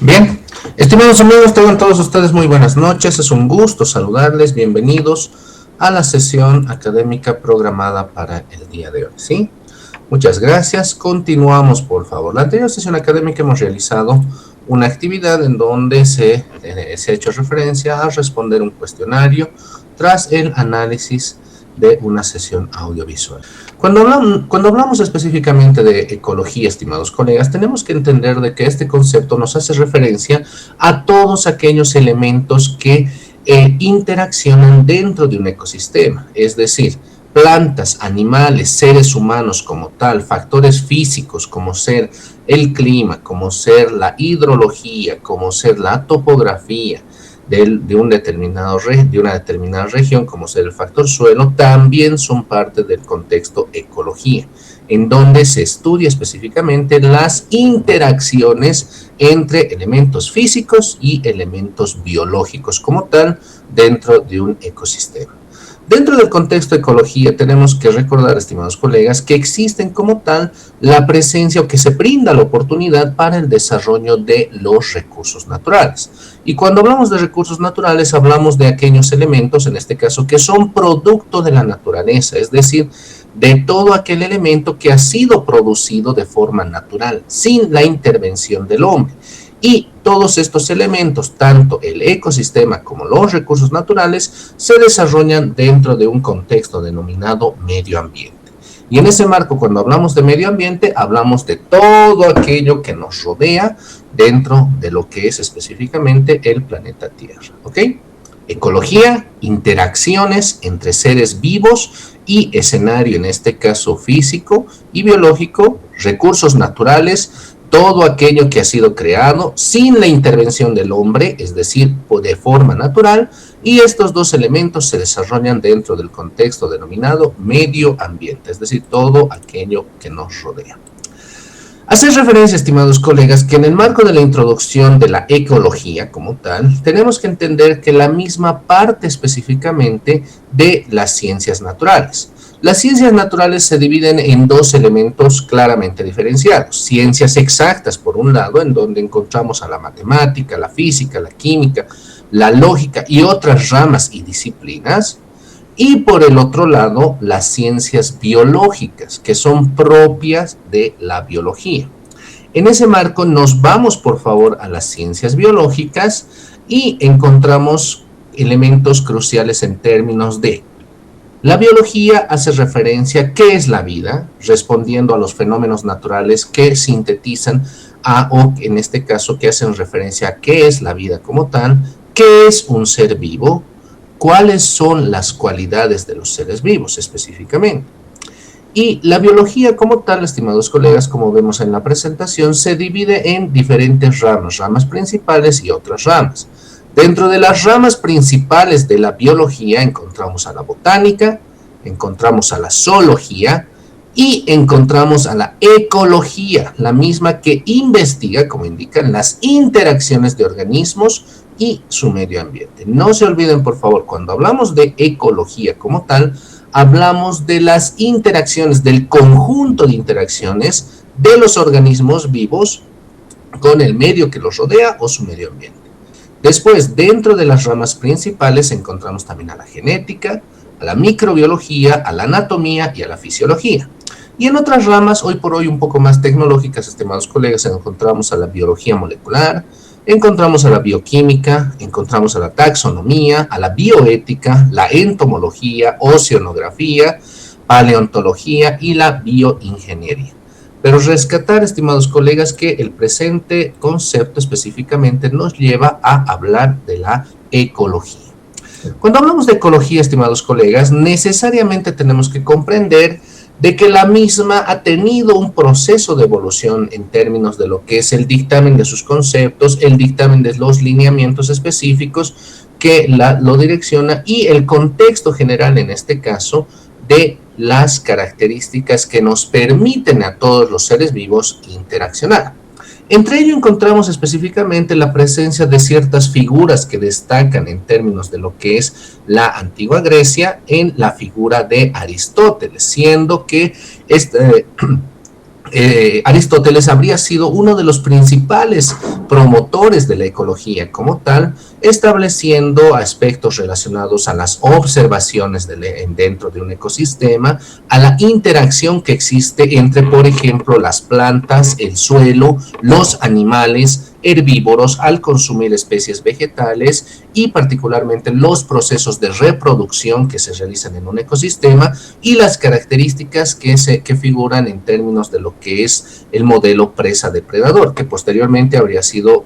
Bien, estimados amigos, tengan todos ustedes muy buenas noches. Es un gusto saludarles. Bienvenidos a la sesión académica programada para el día de hoy, ¿sí? Muchas gracias. Continuamos, por favor. La anterior sesión académica hemos realizado una actividad en donde se ha hecho referencia a responder un cuestionario tras el análisis de una sesión audiovisual. Cuando hablamos específicamente de ecología, estimados colegas, tenemos que entender de que este concepto nos hace referencia a todos aquellos elementos que interaccionan dentro de un ecosistema, es decir, plantas, animales, seres humanos como tal, factores físicos como ser el clima, como ser la hidrología, como ser la topografía, de una determinada región, como ser el factor suelo, también son parte del contexto ecología, en donde se estudia específicamente las interacciones entre elementos físicos y elementos biológicos como tal dentro de un ecosistema. Dentro del contexto de ecología tenemos que recordar, estimados colegas, que existen como tal la presencia o que se brinda la oportunidad para el desarrollo de los recursos naturales. Y cuando hablamos de recursos naturales hablamos de aquellos elementos, en este caso, que son producto de la naturaleza, es decir, de todo aquel elemento que ha sido producido de forma natural, sin la intervención del hombre. Y todos estos elementos, tanto el ecosistema como los recursos naturales, se desarrollan dentro de un contexto denominado medio ambiente. Y en ese marco, cuando hablamos de medio ambiente, hablamos de todo aquello que nos rodea dentro de lo que es específicamente el planeta Tierra, ¿ok? Ecología, interacciones entre seres vivos y escenario, en este caso físico y biológico, recursos naturales, todo aquello que ha sido creado sin la intervención del hombre, es decir, de forma natural, y estos dos elementos se desarrollan dentro del contexto denominado medio ambiente, es decir, todo aquello que nos rodea. Hacer referencia, estimados colegas, que en el marco de la introducción de la ecología como tal, tenemos que entender que la misma parte específicamente de las ciencias naturales. Las ciencias naturales se dividen en dos elementos claramente diferenciados. Ciencias exactas, por un lado, en donde encontramos a la matemática, la física, la química, la lógica y otras ramas y disciplinas. Y por el otro lado, las ciencias biológicas, que son propias de la biología. En ese marco nos vamos, por favor, a las ciencias biológicas y encontramos elementos cruciales en términos de la biología hace referencia a qué es la vida, respondiendo a los fenómenos naturales que sintetizan o en este caso que hacen referencia a qué es la vida como tal, qué es un ser vivo, cuáles son las cualidades de los seres vivos específicamente. Y la biología como tal, estimados colegas, como vemos en la presentación, se divide en diferentes ramas principales y otras ramas. Dentro de las ramas principales de la biología encontramos a la botánica, encontramos a la zoología y encontramos a la ecología, la misma que investiga, como indican, las interacciones de organismos y su medio ambiente. No se olviden, por favor, cuando hablamos de ecología como tal, hablamos de las interacciones, del conjunto de interacciones de los organismos vivos con el medio que los rodea o su medio ambiente. Después, dentro de las ramas principales, encontramos también a la genética, a la microbiología, a la anatomía y a la fisiología. Y en otras ramas, hoy por hoy un poco más tecnológicas, estimados colegas, encontramos a la biología molecular, encontramos a la bioquímica, encontramos a la taxonomía, a la bioética, la entomología, oceanografía, paleontología y la bioingeniería. Pero rescatar, estimados colegas, que el presente concepto específicamente nos lleva a hablar de la ecología. Cuando hablamos de ecología, estimados colegas, necesariamente tenemos que comprender de que la misma ha tenido un proceso de evolución en términos de lo que es el dictamen de sus conceptos, el dictamen de los lineamientos específicos que lo direcciona y el contexto general, en este caso, de las características que nos permiten a todos los seres vivos interaccionar. Entre ello encontramos específicamente la presencia de ciertas figuras que destacan en términos de lo que es la antigua Grecia en la figura de Aristóteles, siendo que Aristóteles habría sido uno de los principales promotores de la ecología como tal, estableciendo aspectos relacionados a las observaciones dentro de un ecosistema, a la interacción que existe entre, por ejemplo, las plantas, el suelo, los animales herbívoros al consumir especies vegetales y particularmente los procesos de reproducción que se realizan en un ecosistema y las características que figuran en términos de lo que es el modelo presa-depredador, que posteriormente habría sido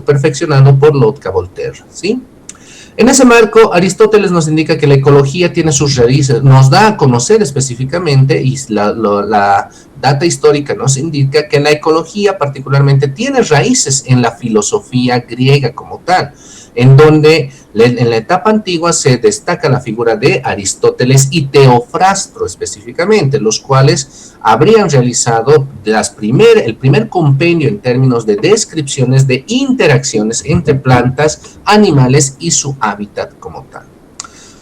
perfeccionado por Lotka-Voltaire, ¿sí? En ese marco, Aristóteles nos indica que la ecología tiene sus raíces, nos da a conocer específicamente, y la data histórica nos indica que la ecología particularmente tiene raíces en la filosofía griega como tal, en donde en la etapa antigua se destaca la figura de Aristóteles y Teofrastro específicamente, los cuales habrían realizado el primer compendio en términos de descripciones de interacciones entre plantas, animales y su hábitat como tal.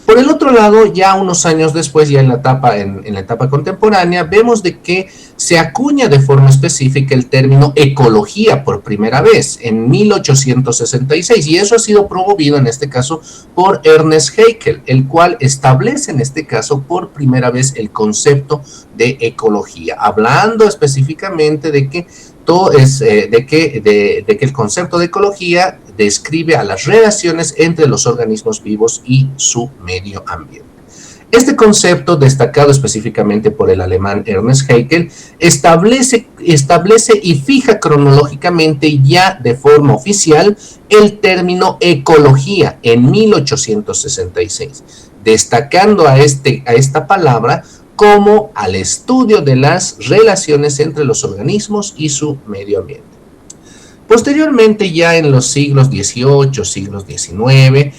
Por el otro lado, ya unos años después, ya en la etapa contemporánea, vemos de que se acuña de forma específica el término ecología por primera vez en 1866, y eso ha sido promovido en este caso por Ernest Haeckel, el cual establece en este caso por primera vez el concepto de ecología, hablando específicamente de que el concepto de ecología describe a las relaciones entre los organismos vivos y su medio ambiente. Este concepto, destacado específicamente por el alemán Ernest Haeckel, establece y fija cronológicamente ya de forma oficial el término ecología en 1866, destacando a esta palabra como al estudio de las relaciones entre los organismos y su medio ambiente. Posteriormente, ya en los siglos XVIII, siglos XIX,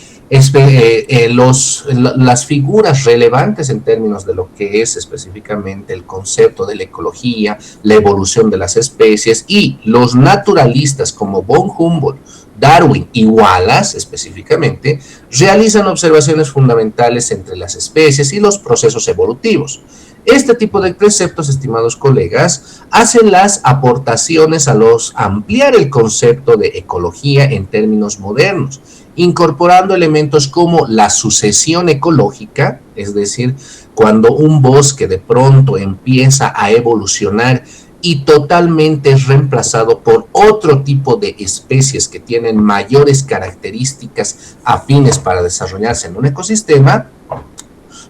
las figuras relevantes en términos de lo que es específicamente el concepto de la ecología, la evolución de las especies, y los naturalistas como von Humboldt, Darwin y Wallace específicamente, realizan observaciones fundamentales entre las especies y los procesos evolutivos. Este tipo de preceptos, estimados colegas, hacen las aportaciones a ampliar el concepto de ecología en términos modernos, incorporando elementos como la sucesión ecológica, es decir, cuando un bosque de pronto empieza a evolucionar y totalmente es reemplazado por otro tipo de especies que tienen mayores características afines para desarrollarse en un ecosistema.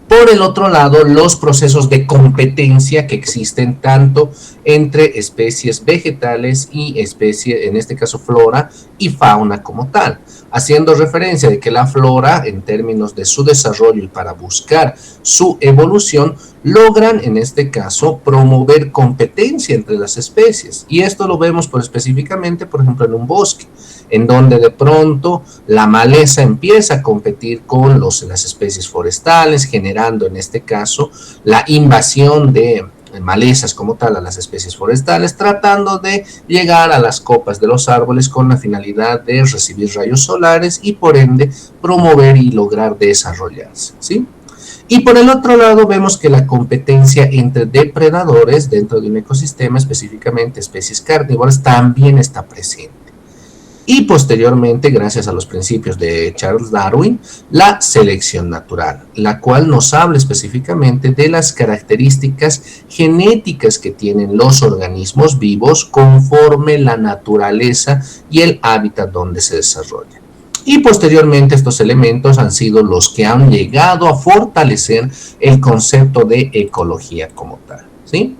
Por el otro lado, los procesos de competencia que existen tanto entre especies vegetales y especies, en este caso flora y fauna como tal, haciendo referencia de que la flora, en términos de su desarrollo y para buscar su evolución, logran en este caso promover competencia entre las especies, y esto lo vemos específicamente, por ejemplo, en un bosque, en donde de pronto la maleza empieza a competir con las especies forestales, generando en este caso la invasión de malezas como tal a las especies forestales, tratando de llegar a las copas de los árboles con la finalidad de recibir rayos solares y por ende promover y lograr desarrollarse, ¿sí? Y por el otro lado vemos que la competencia entre depredadores dentro de un ecosistema, específicamente especies carnívoras, también está presente. Y posteriormente, gracias a los principios de Charles Darwin, la selección natural, la cual nos habla específicamente de las características genéticas que tienen los organismos vivos conforme la naturaleza y el hábitat donde se desarrollan. Y posteriormente estos elementos han sido los que han llegado a fortalecer el concepto de ecología como tal, ¿sí?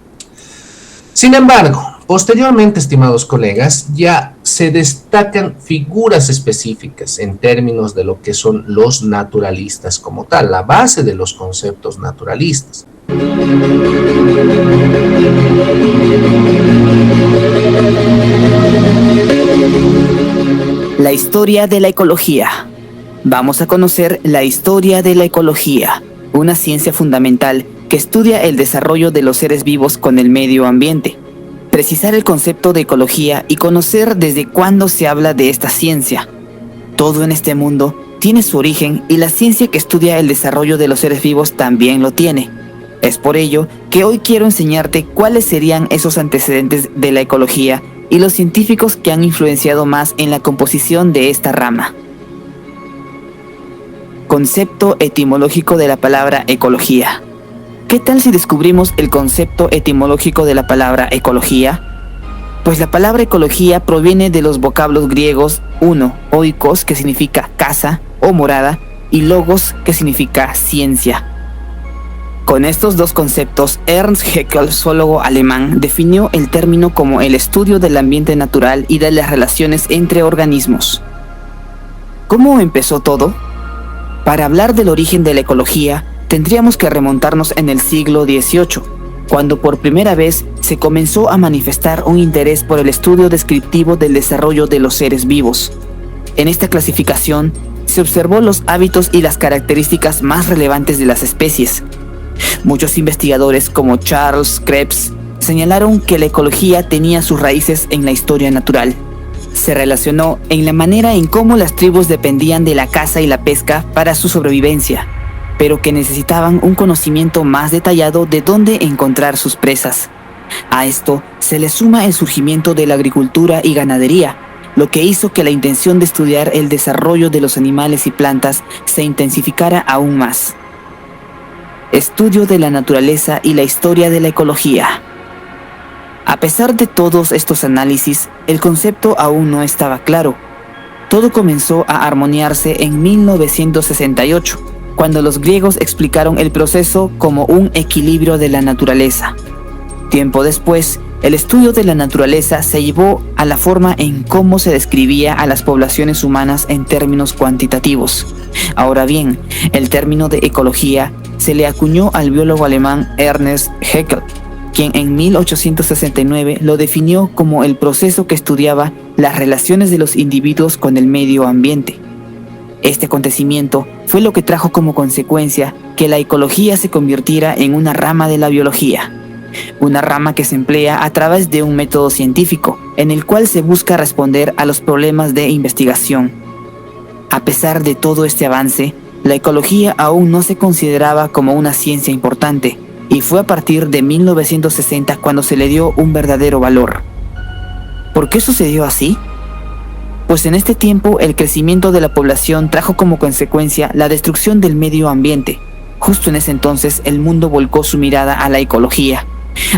Sin embargo, posteriormente, estimados colegas, ya se destacan figuras específicas en términos de lo que son los naturalistas como tal, la base de los conceptos naturalistas. La historia de la ecología. Vamos a conocer la historia de la ecología, una ciencia fundamental que estudia el desarrollo de los seres vivos con el medio ambiente. Precisar el concepto de ecología y conocer desde cuándo se habla de esta ciencia. Todo en este mundo tiene su origen y la ciencia que estudia el desarrollo de los seres vivos también lo tiene. Es por ello que hoy quiero enseñarte cuáles serían esos antecedentes de la ecología y los científicos que han influenciado más en la composición de esta rama. Concepto etimológico de la palabra ecología. ¿Qué tal si descubrimos el concepto etimológico de la palabra ecología? Pues la palabra ecología proviene de los vocablos griegos, oikos, que significa casa o morada, y logos, que significa ciencia. Con estos dos conceptos, Ernst Haeckel, zoólogo alemán, definió el término como el estudio del ambiente natural y de las relaciones entre organismos. ¿Cómo empezó todo? Para hablar del origen de la ecología, tendríamos que remontarnos en el siglo XVIII, cuando por primera vez se comenzó a manifestar un interés por el estudio descriptivo del desarrollo de los seres vivos. En esta clasificación, se observó los hábitos y las características más relevantes de las especies. Muchos investigadores como Charles Krebs señalaron que la ecología tenía sus raíces en la historia natural. Se relacionó en la manera en cómo las tribus dependían de la caza y la pesca para su sobrevivencia, pero que necesitaban un conocimiento más detallado de dónde encontrar sus presas. A esto se le suma el surgimiento de la agricultura y ganadería, lo que hizo que la intención de estudiar el desarrollo de los animales y plantas se intensificara aún más. Estudio de la naturaleza y la historia de la ecología. A pesar de todos estos análisis, el concepto aún no estaba claro. Todo comenzó a armoniarse en 1968, cuando los griegos explicaron el proceso como un equilibrio de la naturaleza. Tiempo después, el estudio de la naturaleza se llevó a la forma en cómo se describía a las poblaciones humanas en términos cuantitativos. Ahora bien, el término de ecología se le acuñó al biólogo alemán Ernst Haeckel, quien en 1869 lo definió como el proceso que estudiaba las relaciones de los individuos con el medio ambiente. Este acontecimiento fue lo que trajo como consecuencia que la ecología se convirtiera en una rama de la biología, una rama que se emplea a través de un método científico, en el cual se busca responder a los problemas de investigación. A pesar de todo este avance, la ecología aún no se consideraba como una ciencia importante, y fue a partir de 1960 cuando se le dio un verdadero valor. ¿Por qué sucedió así? Pues en este tiempo el crecimiento de la población trajo como consecuencia la destrucción del medio ambiente. Justo en ese entonces el mundo volcó su mirada a la ecología.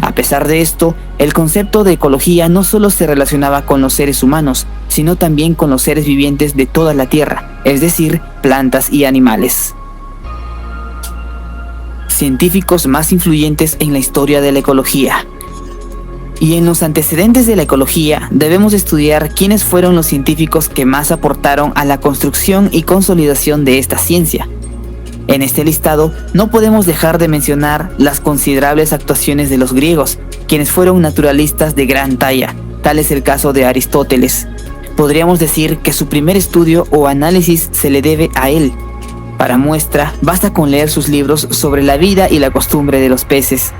A pesar de esto, el concepto de ecología no solo se relacionaba con los seres humanos, sino también con los seres vivientes de toda la Tierra, es decir, plantas y animales. Científicos más influyentes en la historia de la ecología. Y en los antecedentes de la ecología debemos estudiar quiénes fueron los científicos que más aportaron a la construcción y consolidación de esta ciencia. En este listado no podemos dejar de mencionar las considerables actuaciones de los griegos, quienes fueron naturalistas de gran talla, tal es el caso de Aristóteles. Podríamos decir que su primer estudio o análisis se le debe a él. Para muestra, basta con leer sus libros sobre la vida y la costumbre de los peces.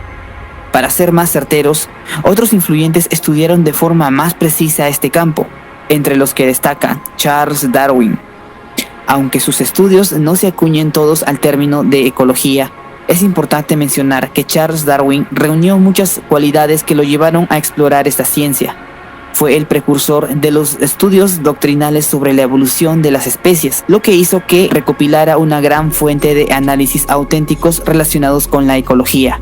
Para ser más certeros, otros influyentes estudiaron de forma más precisa este campo, entre los que destacan Charles Darwin. Aunque sus estudios no se acuñen todos al término de ecología, es importante mencionar que Charles Darwin reunió muchas cualidades que lo llevaron a explorar esta ciencia. Fue el precursor de los estudios doctrinales sobre la evolución de las especies, lo que hizo que recopilara una gran fuente de análisis auténticos relacionados con la ecología.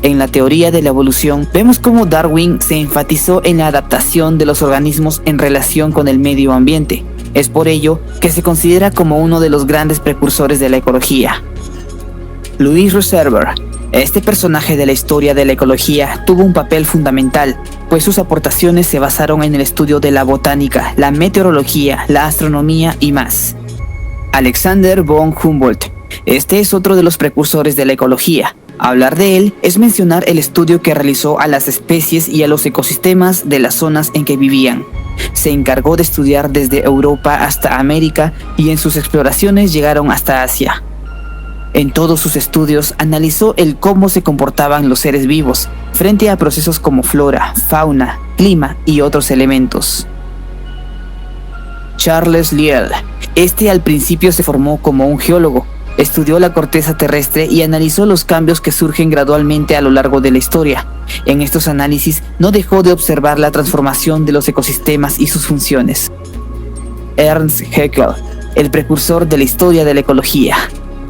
En la teoría de la evolución, vemos cómo Darwin se enfatizó en la adaptación de los organismos en relación con el medio ambiente. Es por ello que se considera como uno de los grandes precursores de la ecología. Louis Rousseau. Este personaje de la historia de la ecología tuvo un papel fundamental, pues sus aportaciones se basaron en el estudio de la botánica, la meteorología, la astronomía y más. Alexander von Humboldt. Este es otro de los precursores de la ecología. Hablar de él es mencionar el estudio que realizó a las especies y a los ecosistemas de las zonas en que vivían. Se encargó de estudiar desde Europa hasta América y en sus exploraciones llegaron hasta Asia. En todos sus estudios analizó el cómo se comportaban los seres vivos frente a procesos como flora, fauna, clima y otros elementos. Charles Lyell. Este al principio se formó como un geólogo, Estudió la corteza terrestre y analizó los cambios que surgen gradualmente a lo largo de la historia. En estos análisis no dejó de observar la transformación de los ecosistemas y sus funciones. Ernst Haeckel, el precursor de la historia de la ecología.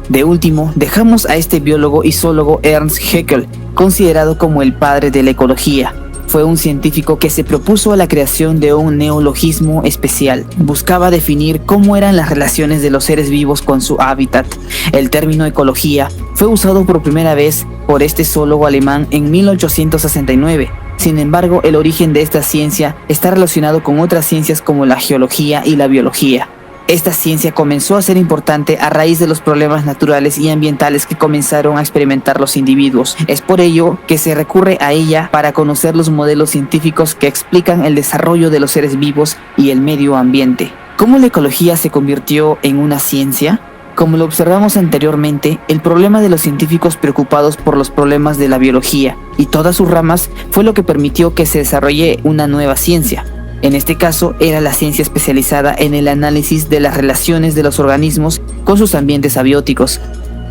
De último, dejamos a este biólogo y zoólogo Ernst Haeckel, considerado como el padre de la ecología. Fue un científico que se propuso la creación de un neologismo especial. Buscaba definir cómo eran las relaciones de los seres vivos con su hábitat. El término ecología fue usado por primera vez por este zoólogo alemán en 1869. Sin embargo, el origen de esta ciencia está relacionado con otras ciencias como la geología y la biología. Esta ciencia comenzó a ser importante a raíz de los problemas naturales y ambientales que comenzaron a experimentar los individuos. Es por ello que se recurre a ella para conocer los modelos científicos que explican el desarrollo de los seres vivos y el medio ambiente. ¿Cómo la ecología se convirtió en una ciencia? Como lo observamos anteriormente, el problema de los científicos preocupados por los problemas de la biología y todas sus ramas fue lo que permitió que se desarrolle una nueva ciencia. En este caso, era la ciencia especializada en el análisis de las relaciones de los organismos con sus ambientes abióticos.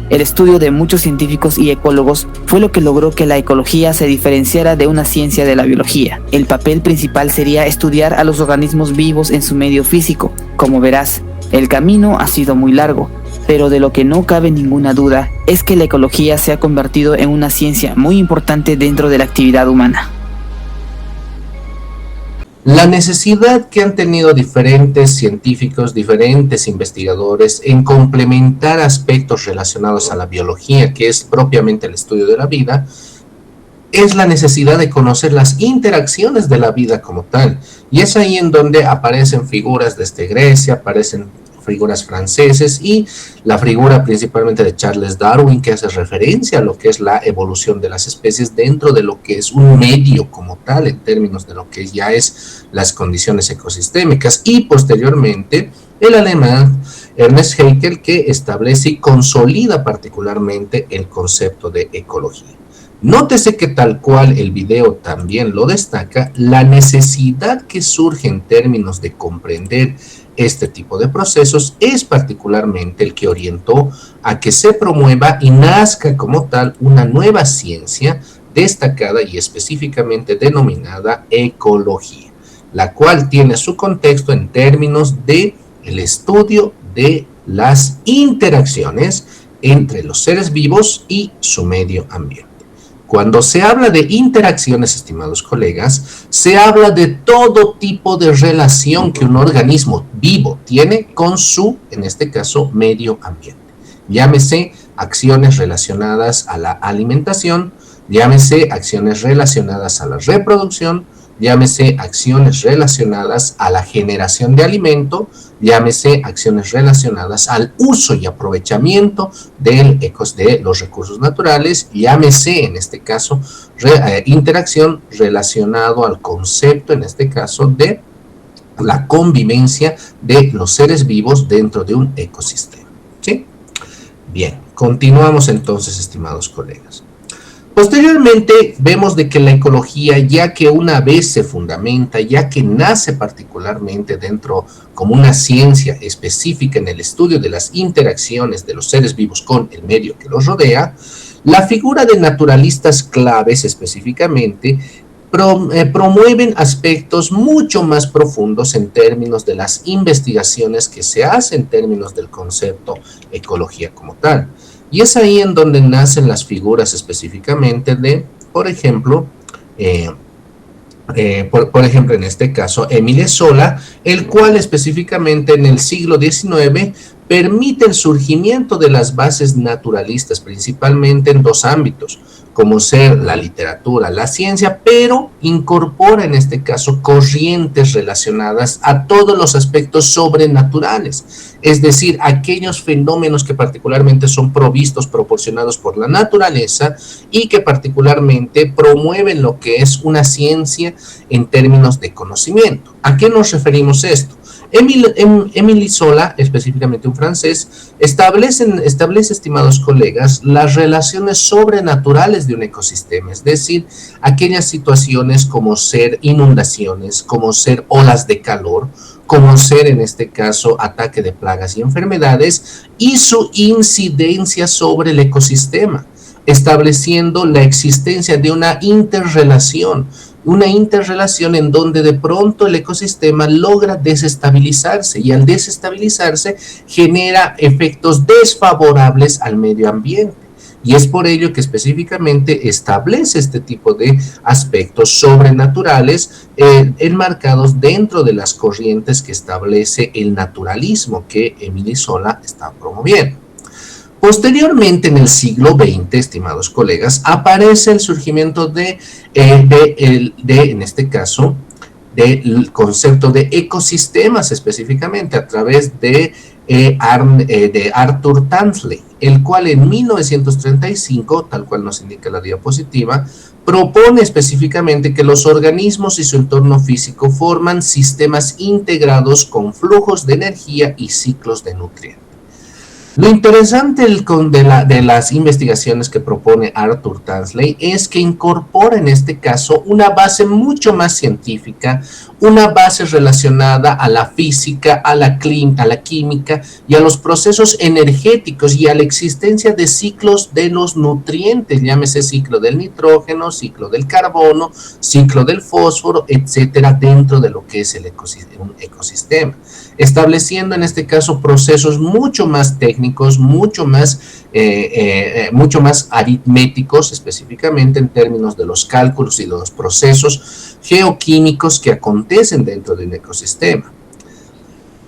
El estudio de muchos científicos y ecólogos fue lo que logró que la ecología se diferenciara de una ciencia de la biología. El papel principal sería estudiar a los organismos vivos en su medio físico. Como verás, el camino ha sido muy largo, pero de lo que no cabe ninguna duda es que la ecología se ha convertido en una ciencia muy importante dentro de la actividad humana. La necesidad que han tenido diferentes científicos, diferentes investigadores en complementar aspectos relacionados a la biología, que es propiamente el estudio de la vida, es la necesidad de conocer las interacciones de la vida como tal. Y es ahí en donde aparecen figuras desde Grecia, aparecen figuras franceses y la figura principalmente de Charles Darwin, que hace referencia a lo que es la evolución de las especies dentro de lo que es un medio como tal, en términos de lo que ya es las condiciones ecosistémicas, y posteriormente el alemán Ernst Haeckel, que establece y consolida particularmente el concepto de ecología. Nótese que tal cual el video también lo destaca, la necesidad que surge en términos de comprender este tipo de procesos es particularmente el que orientó a que se promueva y nazca como tal una nueva ciencia destacada y específicamente denominada ecología, la cual tiene su contexto en términos de el estudio de las interacciones entre los seres vivos y su medio ambiente. Cuando se habla de interacciones, estimados colegas, se habla de todo tipo de relación que un organismo vivo tiene con su, en este caso, medio ambiente. Llámese acciones relacionadas a la alimentación, llámese acciones relacionadas a la reproducción, llámese acciones relacionadas a la generación de alimento, llámese acciones relacionadas al uso y aprovechamiento de los recursos naturales, llámese en este caso interacción relacionado al concepto en este caso de la convivencia de los seres vivos dentro de un ecosistema. ¿Sí? Bien, continuamos entonces, estimados colegas. Posteriormente vemos de que la ecología, ya que una vez se fundamenta, ya que nace particularmente dentro como una ciencia específica en el estudio de las interacciones de los seres vivos con el medio que los rodea, la figura de naturalistas claves específicamente promueven aspectos mucho más profundos en términos de las investigaciones que se hacen en términos del concepto ecología como tal. Y es ahí en donde nacen las figuras específicamente de, por ejemplo, en este caso, Émile Zola, el cual específicamente en el siglo XIX permite el surgimiento de las bases naturalistas, principalmente en dos ámbitos, como ser la literatura, la ciencia, pero incorpora en este caso corrientes relacionadas a todos los aspectos sobrenaturales, es decir, aquellos fenómenos que particularmente son proporcionados por la naturaleza y que particularmente promueven lo que es una ciencia en términos de conocimiento. ¿A qué nos referimos esto? Émile Zola, específicamente un francés, establece, estimados colegas, las relaciones sobrenaturales de un ecosistema, es decir, aquellas situaciones como ser inundaciones, como ser olas de calor, conocer en este caso ataque de plagas y enfermedades y su incidencia sobre el ecosistema, estableciendo la existencia de una interrelación en donde de pronto el ecosistema logra desestabilizarse y al desestabilizarse genera efectos desfavorables al medio ambiente. Y es por ello que específicamente establece este tipo de aspectos sobrenaturales enmarcados dentro de las corrientes que establece el naturalismo que Émile Zola está promoviendo. Posteriormente, en el siglo XX, estimados colegas, aparece el surgimiento en este caso, del concepto de ecosistemas específicamente a través de Arthur Tansley, el cual en 1935, tal cual nos indica la diapositiva, propone específicamente que los organismos y su entorno físico forman sistemas integrados con flujos de energía y ciclos de nutrientes. Lo interesante de las investigaciones que propone Arthur Tansley es que incorpora en este caso una base mucho más científica, una base relacionada a la física, a la química y a los procesos energéticos y a la existencia de ciclos de los nutrientes, llámese ciclo del nitrógeno, ciclo del carbono, ciclo del fósforo, etcétera, dentro de lo que es un ecosistema, estableciendo en este caso procesos mucho más técnicos, mucho más aritméticos, específicamente en términos de los cálculos y de los procesos geoquímicos que acontecen dentro de un ecosistema.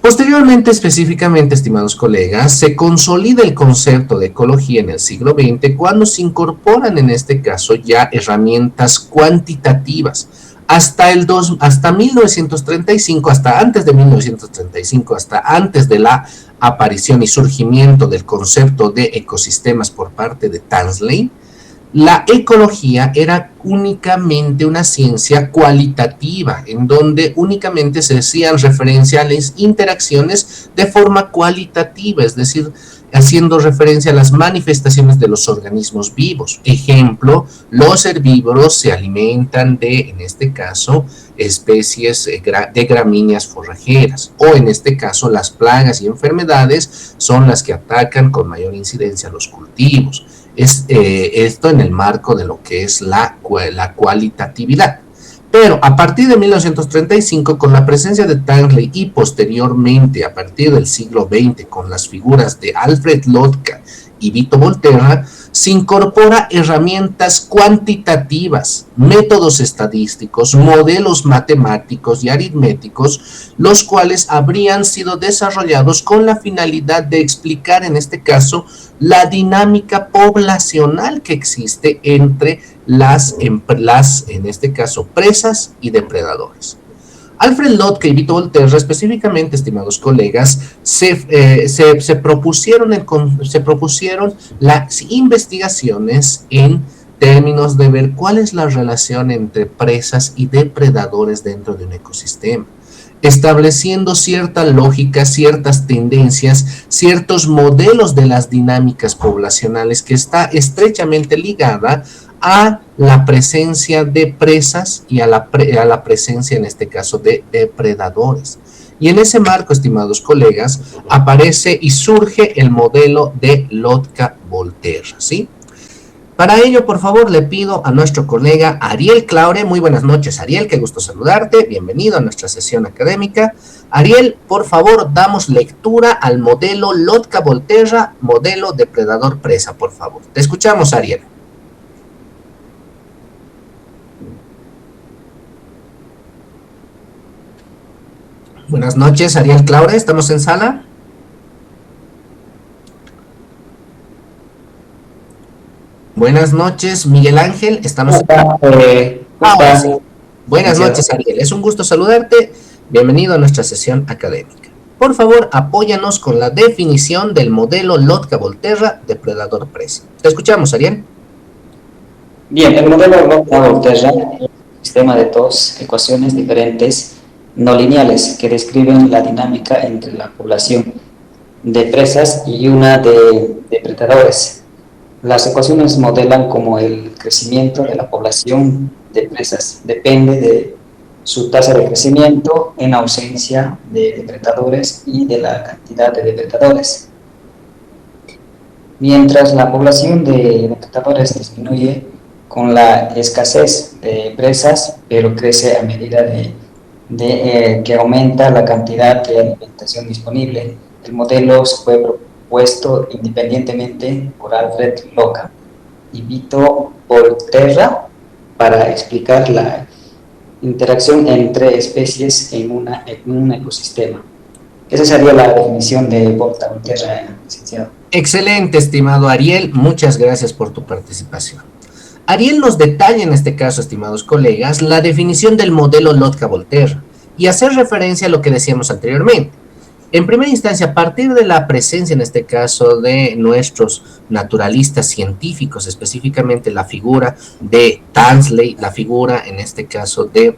Posteriormente, específicamente, estimados colegas, se consolida el concepto de ecología en el siglo XX cuando se incorporan en este caso ya herramientas cuantitativas. Hasta 1935, hasta antes de 1935, hasta antes de la aparición y surgimiento del concepto de ecosistemas por parte de Tansley, la ecología era únicamente una ciencia cualitativa, en donde únicamente se hacían referencia a las interacciones de forma cualitativa, es decir, haciendo referencia a las manifestaciones de los organismos vivos. Ejemplo, los herbívoros se alimentan de, en este caso, especies de gramíneas forrajeras, o en este caso las plagas y enfermedades son las que atacan con mayor incidencia a los cultivos. Esto en el marco de lo que es la cualitatividad. Pero a partir de 1935, con la presencia de Tansley y posteriormente a partir del siglo XX con las figuras de Alfred Lotka y Vito Volterra, se incorpora herramientas cuantitativas, métodos estadísticos, modelos matemáticos y aritméticos, los cuales habrían sido desarrollados con la finalidad de explicar en este caso la dinámica poblacional que existe entre en este caso, presas y depredadores. Alfred Lotka y Vito Volterra, específicamente, estimados colegas, se propusieron las investigaciones en términos de ver cuál es la relación entre presas y depredadores dentro de un ecosistema, estableciendo cierta lógica, ciertas tendencias, ciertos modelos de las dinámicas poblacionales que está estrechamente ligada a la presencia de presas y a la presencia, en este caso, de depredadores. Y en ese marco, estimados colegas, aparece y surge el modelo de Lotka-Volterra, ¿sí? Para ello, por favor, le pido a nuestro colega Ariel Claure. Muy buenas noches, Ariel, qué gusto saludarte. Bienvenido a nuestra sesión académica. Ariel, por favor, damos lectura al modelo Lotka-Volterra, modelo depredador-presa, por favor. Te escuchamos, Ariel. Buenas noches, Ariel Claure, ¿estamos en sala? Buenas noches, Miguel Ángel, estamos en sala. Sí. Buenas noches, Ariel, es un gusto saludarte, bienvenido a nuestra sesión académica. Por favor, apóyanos con la definición del modelo Lotka-Volterra depredador-presa. Te escuchamos, Ariel. Bien, el modelo Lotka-Volterra es un sistema de dos ecuaciones diferentes no lineales que describen la dinámica entre la población de presas y una de depredadores. Las ecuaciones modelan cómo el crecimiento de la población de presas depende de su tasa de crecimiento en ausencia de depredadores y de la cantidad de depredadores. Mientras la población de depredadores disminuye con la escasez de presas, pero crece a medida que aumenta la cantidad de alimentación disponible. El modelo fue propuesto independientemente por Alfred Loca y Vito Volterra para explicar la interacción entre especies en un ecosistema. Esa sería la definición de Volterra, licenciado. Excelente, estimado Ariel. Muchas gracias por tu participación. Ariel nos detalla en este caso, estimados colegas, la definición del modelo Lotka-Volterra y hacer referencia a lo que decíamos anteriormente. En primera instancia, a partir de la presencia, en este caso, de nuestros naturalistas científicos, específicamente la figura de Tansley, la figura, en este caso, de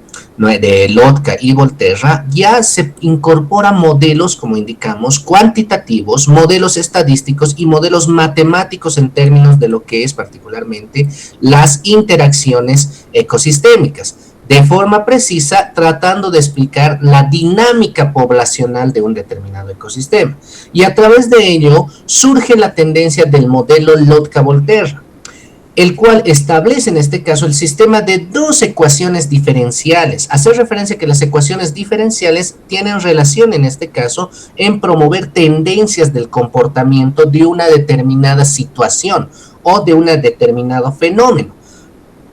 Lotka y Volterra, ya se incorporan modelos, como indicamos, cuantitativos, modelos estadísticos y modelos matemáticos en términos de lo que es particularmente las interacciones ecosistémicas, de forma precisa, tratando de explicar la dinámica poblacional de un determinado ecosistema. Y a través de ello surge la tendencia del modelo Lotka-Volterra, el cual establece en este caso el sistema de dos ecuaciones diferenciales. Hacer referencia a que las ecuaciones diferenciales tienen relación en este caso en promover tendencias del comportamiento de una determinada situación o de un determinado fenómeno.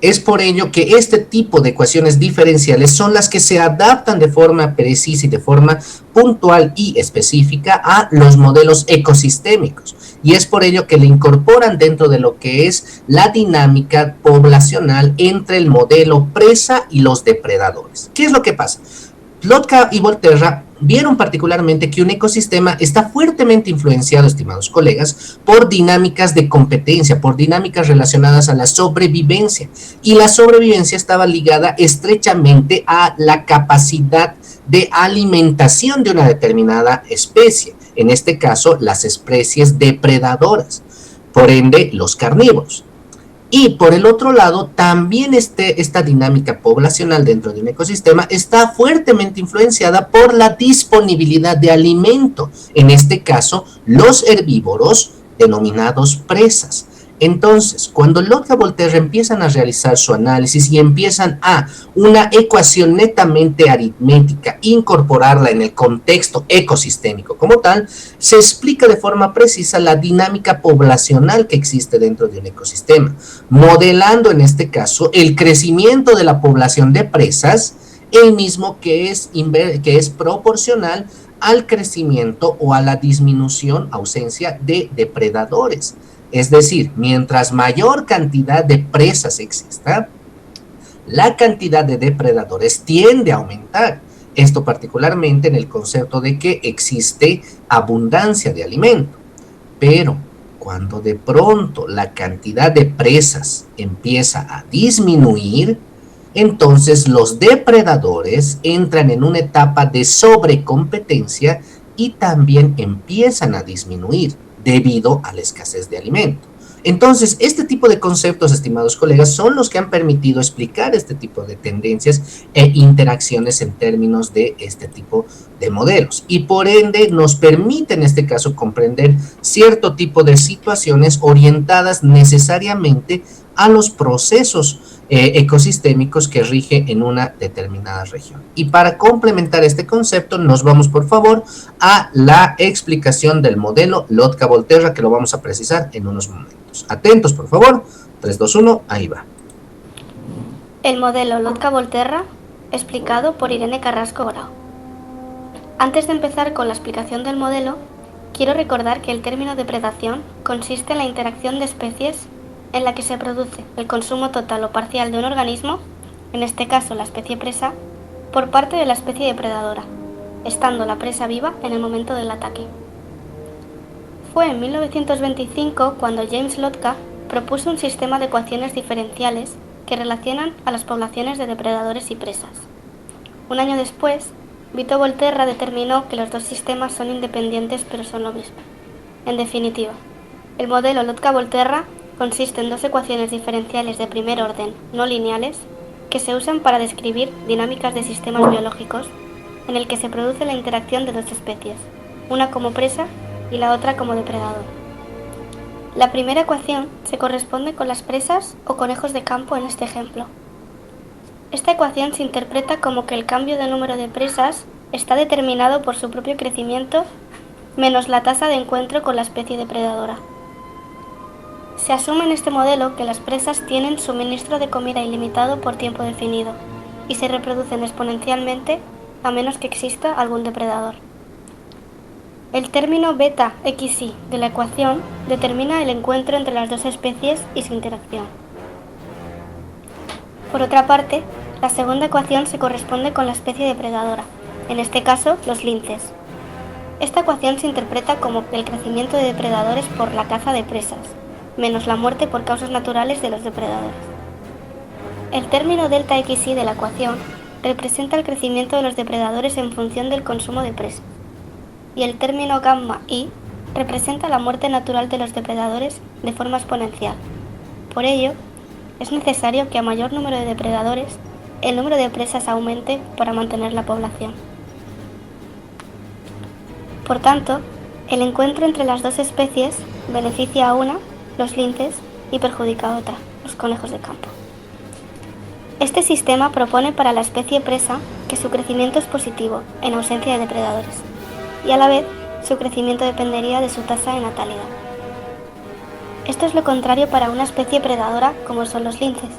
Es por ello que este tipo de ecuaciones diferenciales son las que se adaptan de forma precisa y de forma puntual y específica a los modelos ecosistémicos. Y es por ello que le incorporan dentro de lo que es la dinámica poblacional entre el modelo presa y los depredadores. ¿Qué es lo que pasa? Lotka y Volterra vieron particularmente que un ecosistema está fuertemente influenciado, estimados colegas, por dinámicas de competencia, por dinámicas relacionadas a la sobrevivencia. Y la sobrevivencia estaba ligada estrechamente a la capacidad de alimentación de una determinada especie, en este caso las especies depredadoras, por ende los carnívoros. Y por el otro lado, también esta dinámica poblacional dentro de un ecosistema está fuertemente influenciada por la disponibilidad de alimento, en este caso los herbívoros denominados presas. Entonces, cuando Lotka-Volterra empiezan a realizar su análisis y empiezan a una ecuación netamente aritmética, incorporarla en el contexto ecosistémico como tal, se explica de forma precisa la dinámica poblacional que existe dentro de un ecosistema, modelando en este caso el crecimiento de la población de presas, el mismo que es proporcional al crecimiento o a la disminución, ausencia de depredadores. Es decir, mientras mayor cantidad de presas exista, la cantidad de depredadores tiende a aumentar. Esto particularmente en el concepto de que existe abundancia de alimento. Pero cuando de pronto la cantidad de presas empieza a disminuir, entonces los depredadores entran en una etapa de sobrecompetencia y también empiezan a disminuir debido a la escasez de alimento. Entonces, este tipo de conceptos, estimados colegas, son los que han permitido explicar este tipo de tendencias e interacciones en términos de este tipo de modelos. Y por ende, nos permite en este caso comprender cierto tipo de situaciones orientadas necesariamente a los procesos ecosistémicos que rige en una determinada región. Y para complementar este concepto, nos vamos por favor a la explicación del modelo Lotka-Volterra, que lo vamos a precisar en unos momentos. Atentos, por favor. 3, 2, 1, ahí va. El modelo Lotka-Volterra, explicado por Irene Carrasco Grau. Antes de empezar con la explicación del modelo, quiero recordar que el término depredación consiste en la interacción de especies en la que se produce el consumo total o parcial de un organismo, en este caso la especie presa, por parte de la especie depredadora, estando la presa viva en el momento del ataque. Fue en 1925 cuando James Lotka propuso un sistema de ecuaciones diferenciales que relacionan a las poblaciones de depredadores y presas. Un año después, Vito Volterra determinó que los dos sistemas son independientes pero son lo mismo. En definitiva, el modelo Lotka-Volterra consiste en dos ecuaciones diferenciales de primer orden no lineales que se usan para describir dinámicas de sistemas biológicos en el que se produce la interacción de dos especies, una como presa y la otra como depredador. La primera ecuación se corresponde con las presas o conejos de campo en este ejemplo. Esta ecuación se interpreta como que el cambio de número de presas está determinado por su propio crecimiento menos la tasa de encuentro con la especie depredadora. Se asume en este modelo que las presas tienen suministro de comida ilimitado por tiempo definido y se reproducen exponencialmente a menos que exista algún depredador. El término beta xy de la ecuación determina el encuentro entre las dos especies y su interacción. Por otra parte, la segunda ecuación se corresponde con la especie depredadora, en este caso los linces. Esta ecuación se interpreta como el crecimiento de depredadores por la caza de presas, menos la muerte por causas naturales de los depredadores. El término delta xy de la ecuación representa el crecimiento de los depredadores en función del consumo de presas, y el término gamma i representa la muerte natural de los depredadores de forma exponencial. Por ello, es necesario que a mayor número de depredadores, el número de presas aumente para mantener la población. Por tanto, el encuentro entre las dos especies beneficia a una, los linces, y perjudica a otra, los conejos de campo. Este sistema propone para la especie presa que su crecimiento es positivo en ausencia de depredadores, y a la vez su crecimiento dependería de su tasa de natalidad. Esto es lo contrario para una especie predadora como son los linces,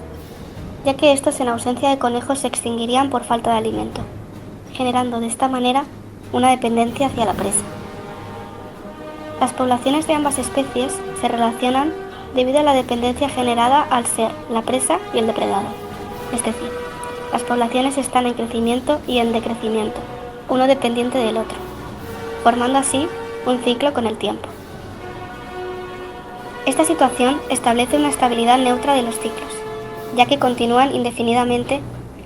ya que estos en ausencia de conejos se extinguirían por falta de alimento, generando de esta manera una dependencia hacia la presa. Las poblaciones de ambas especies se relacionan debido a la dependencia generada al ser la presa y el depredador, es decir, las poblaciones están en crecimiento y en decrecimiento, uno dependiente del otro, formando así un ciclo con el tiempo. Esta situación establece una estabilidad neutra de los ciclos, ya que continúan indefinidamente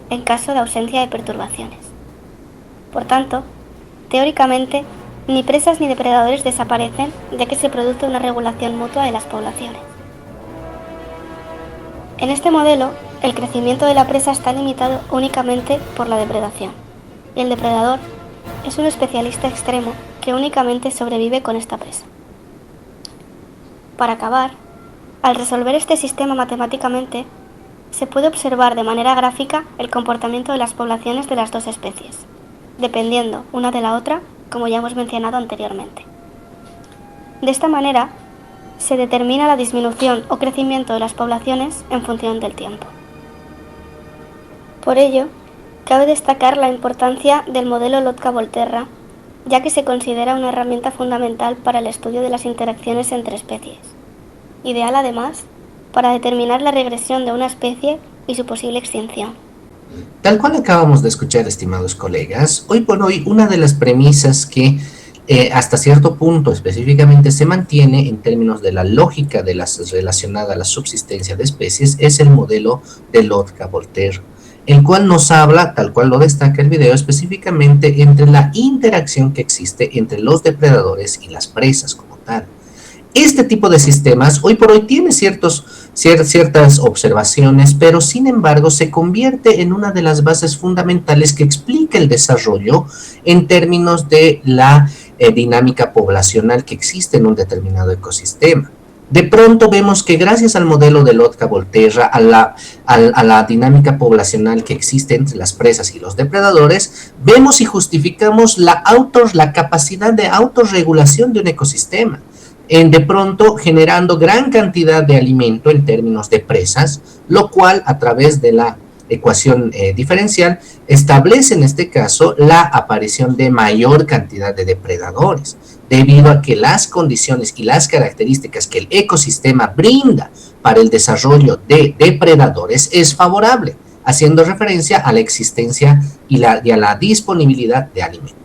en caso de ausencia de perturbaciones. Por tanto, teóricamente, ni presas ni depredadores desaparecen, ya que se produce una regulación mutua de las poblaciones. En este modelo, el crecimiento de la presa está limitado únicamente por la depredación, y el depredador es un especialista extremo que únicamente sobrevive con esta presa. Para acabar, al resolver este sistema matemáticamente, se puede observar de manera gráfica el comportamiento de las poblaciones de las dos especies, dependiendo una de la otra, como ya hemos mencionado anteriormente. De esta manera, se determina la disminución o crecimiento de las poblaciones en función del tiempo. Por ello, cabe destacar la importancia del modelo Lotka-Volterra, ya que se considera una herramienta fundamental para el estudio de las interacciones entre especies, ideal además para determinar la regresión de una especie y su posible extinción. Tal cual acabamos de escuchar, estimados colegas, hoy por hoy una de las premisas que hasta cierto punto específicamente se mantiene en términos de la lógica de las relacionada a la subsistencia de especies es el modelo de Lotka-Volterra, el cual nos habla, tal cual lo destaca el video, específicamente entre la interacción que existe entre los depredadores y las presas como tal. Este tipo de sistemas hoy por hoy tiene ciertas observaciones, pero sin embargo se convierte en una de las bases fundamentales que explica el desarrollo en términos de la dinámica poblacional que existe en un determinado ecosistema. De pronto vemos que gracias al modelo de Lotka-Volterra, a la dinámica poblacional que existe entre las presas y los depredadores, vemos y justificamos la capacidad de autorregulación de un ecosistema, de pronto generando gran cantidad de alimento en términos de presas, lo cual a través de la ecuación diferencial establece en este caso la aparición de mayor cantidad de depredadores, debido a que las condiciones y las características que el ecosistema brinda para el desarrollo de depredadores es favorable, haciendo referencia a la existencia y a la disponibilidad de alimentos.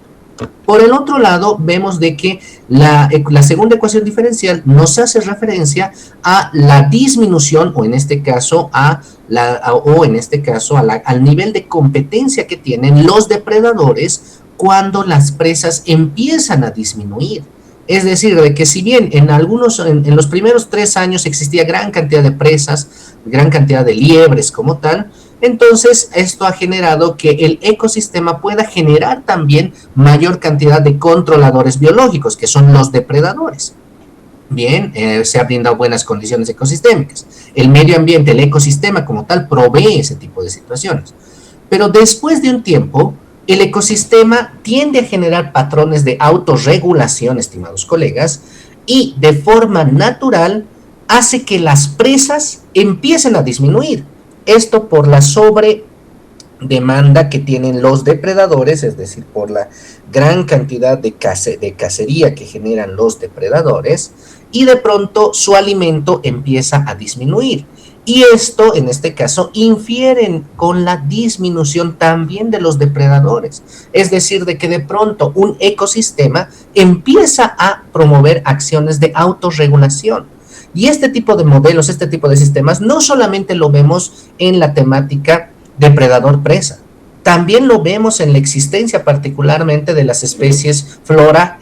Por el otro lado, vemos de que la segunda ecuación diferencial nos hace referencia a la disminución, o en este caso al nivel de competencia que tienen los depredadores cuando las presas empiezan a disminuir. Es decir, de que si bien en los primeros 3 años existía gran cantidad de presas, gran cantidad de liebres como tal, Entonces, esto ha generado que el ecosistema pueda generar también mayor cantidad de controladores biológicos, que son los depredadores. Bien, se han brindado buenas condiciones ecosistémicas. El medio ambiente, el ecosistema como tal, provee ese tipo de situaciones. Pero después de un tiempo, el ecosistema tiende a generar patrones de autorregulación, estimados colegas, y de forma natural hace que las presas empiecen a disminuir. Esto por la sobredemanda que tienen los depredadores, es decir, por la gran cantidad de cacería que generan los depredadores, y de pronto su alimento empieza a disminuir. Y esto, en este caso, infieren con la disminución también de los depredadores. Es decir, de que de pronto un ecosistema empieza a promover acciones de autorregulación. Y este tipo de modelos, este tipo de sistemas, no solamente lo vemos en la temática depredador-presa, también lo vemos en la existencia particularmente de las especies flora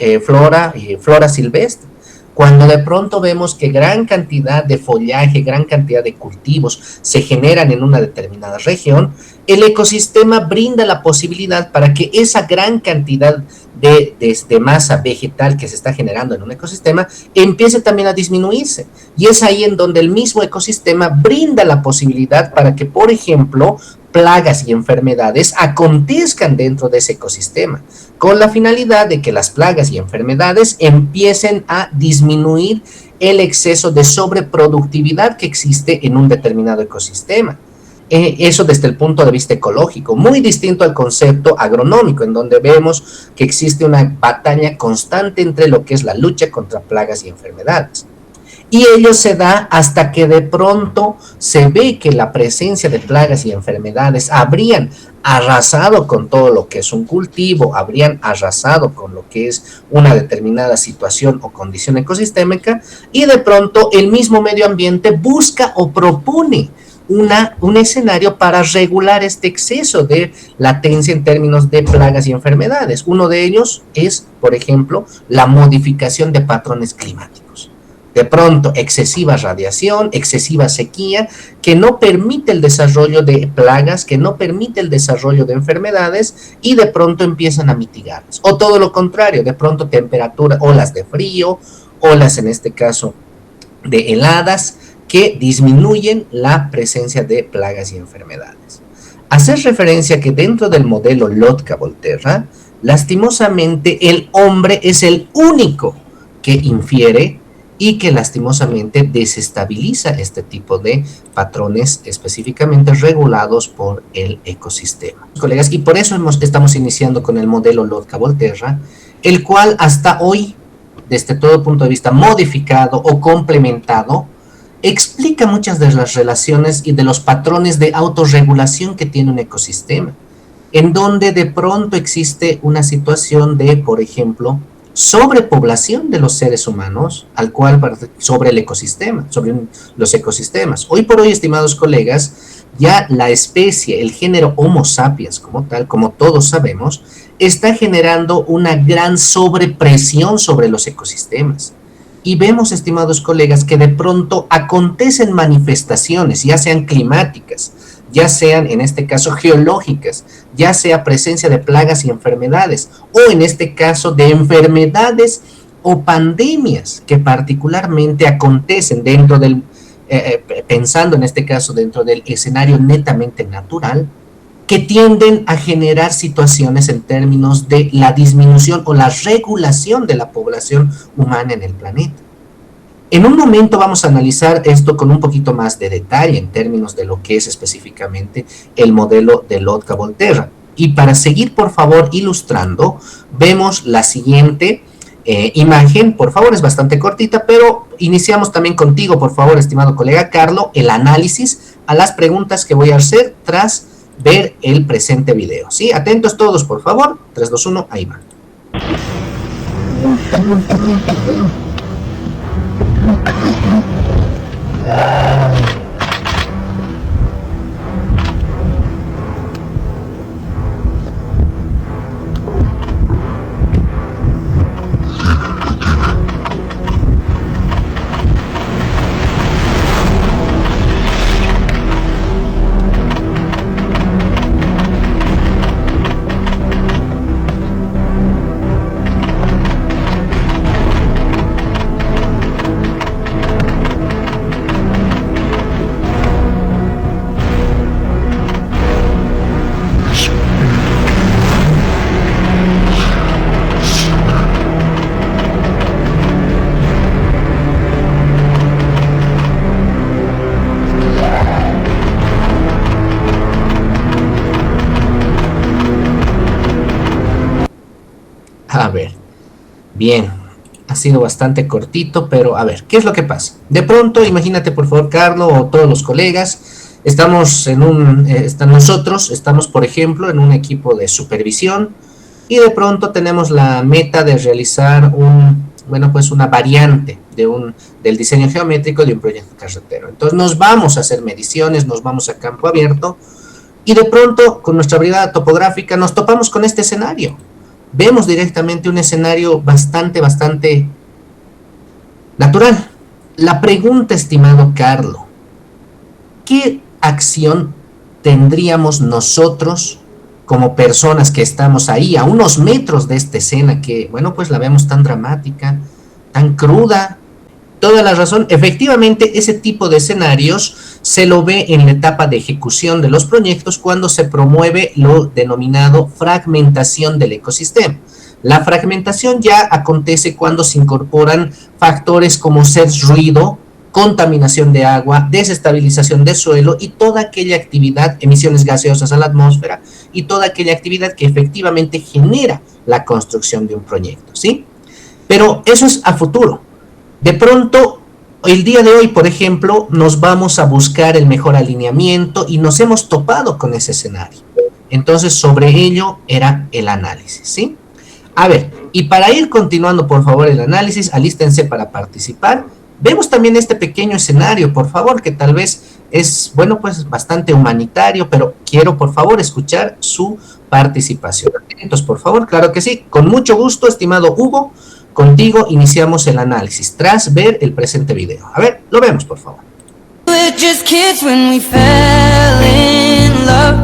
silvestre. Cuando de pronto vemos que gran cantidad de follaje, gran cantidad de cultivos se generan en una determinada región, el ecosistema brinda la posibilidad para que esa gran cantidad de masa vegetal que se está generando en un ecosistema empiece también a disminuirse. Y es ahí en donde el mismo ecosistema brinda la posibilidad para que, por ejemplo, plagas y enfermedades acontezcan dentro de ese ecosistema, con la finalidad de que las plagas y enfermedades empiecen a disminuir el exceso de sobreproductividad que existe en un determinado ecosistema. Eso desde el punto de vista ecológico, muy distinto al concepto agronómico, en donde vemos que existe una batalla constante entre lo que es la lucha contra plagas y enfermedades. Y ello se da hasta que de pronto se ve que la presencia de plagas y enfermedades habrían arrasado con todo lo que es un cultivo, habrían arrasado con lo que es una determinada situación o condición ecosistémica, y de pronto el mismo medio ambiente busca o propone un escenario para regular este exceso de latencia en términos de plagas y enfermedades. Uno de ellos es, por ejemplo, la modificación de patrones climáticos. De pronto, excesiva radiación, excesiva sequía, que no permite el desarrollo de plagas, que no permite el desarrollo de enfermedades, y de pronto empiezan a mitigarlas. O todo lo contrario, de pronto temperatura, olas de frío, olas en este caso de heladas, que disminuyen la presencia de plagas y enfermedades. Hacer referencia que dentro del modelo Lotka-Volterra, lastimosamente el hombre es el único que infiere y que lastimosamente desestabiliza este tipo de patrones específicamente regulados por el ecosistema. Colegas, y por eso estamos iniciando con el modelo Lotka-Volterra, el cual hasta hoy, desde todo punto de vista modificado o complementado, explica muchas de las relaciones y de los patrones de autorregulación que tiene un ecosistema, en donde de pronto existe una situación de, por ejemplo, sobrepoblación de los seres humanos, sobre el ecosistema, sobre los ecosistemas. Hoy por hoy, estimados colegas, ya la especie, el género Homo sapiens como tal, como todos sabemos, está generando una gran sobrepresión sobre los ecosistemas. Y vemos, estimados colegas, que de pronto acontecen manifestaciones, ya sean climáticas, ya sean en este caso geológicas, ya sea presencia de plagas y enfermedades, o en este caso de enfermedades o pandemias que particularmente acontecen dentro del, pensando en este caso dentro del escenario netamente natural, que tienden a generar situaciones en términos de la disminución o la regulación de la población humana en el planeta. En un momento vamos a analizar esto con un poquito más de detalle en términos de lo que es específicamente el modelo de Lotka-Volterra. Y para seguir, por favor, ilustrando, vemos la siguiente imagen. Por favor, es bastante cortita, pero iniciamos también contigo, por favor, estimado colega Carlo, el análisis a las preguntas que voy a hacer tras ver el presente video. ¿Sí? Atentos todos, por favor. 3, 2, 1, ahí va. A ver, bien, ha sido bastante cortito, pero a ver, ¿qué es lo que pasa? De pronto, imagínate por favor, Carlos, o todos los colegas, nosotros estamos, por ejemplo, en un equipo de supervisión, y de pronto tenemos la meta de realizar una variante del diseño geométrico de un proyecto carretero. Entonces nos vamos a hacer mediciones, nos vamos a campo abierto, y de pronto, con nuestra brigada topográfica, nos topamos con este escenario. Vemos directamente un escenario bastante natural. La pregunta, estimado Carlos, ¿qué acción tendríamos nosotros como personas que estamos ahí a unos metros de esta escena que, pues la vemos tan dramática, tan cruda? Toda la razón, efectivamente ese tipo de escenarios se lo ve en la etapa de ejecución de los proyectos cuando se promueve lo denominado fragmentación del ecosistema. La fragmentación ya acontece cuando se incorporan factores como ser ruido, contaminación de agua, desestabilización del suelo y toda aquella actividad, emisiones gaseosas a la atmósfera y toda aquella actividad que efectivamente genera la construcción de un proyecto, ¿sí? Pero eso es a futuro. De pronto, el día de hoy, por ejemplo, nos vamos a buscar el mejor alineamiento y nos hemos topado con ese escenario. Entonces, sobre ello era el análisis, ¿sí? A ver, y para ir continuando, por favor, el análisis, alístense para participar. Vemos también este pequeño escenario, por favor, que tal vez es, bastante humanitario, pero quiero, por favor, escuchar su participación. Atentos, por favor, claro que sí. Con mucho gusto, estimado Hugo, contigo iniciamos el análisis tras ver el presente video. A ver, lo vemos, por favor. We're just kids when we fell in love,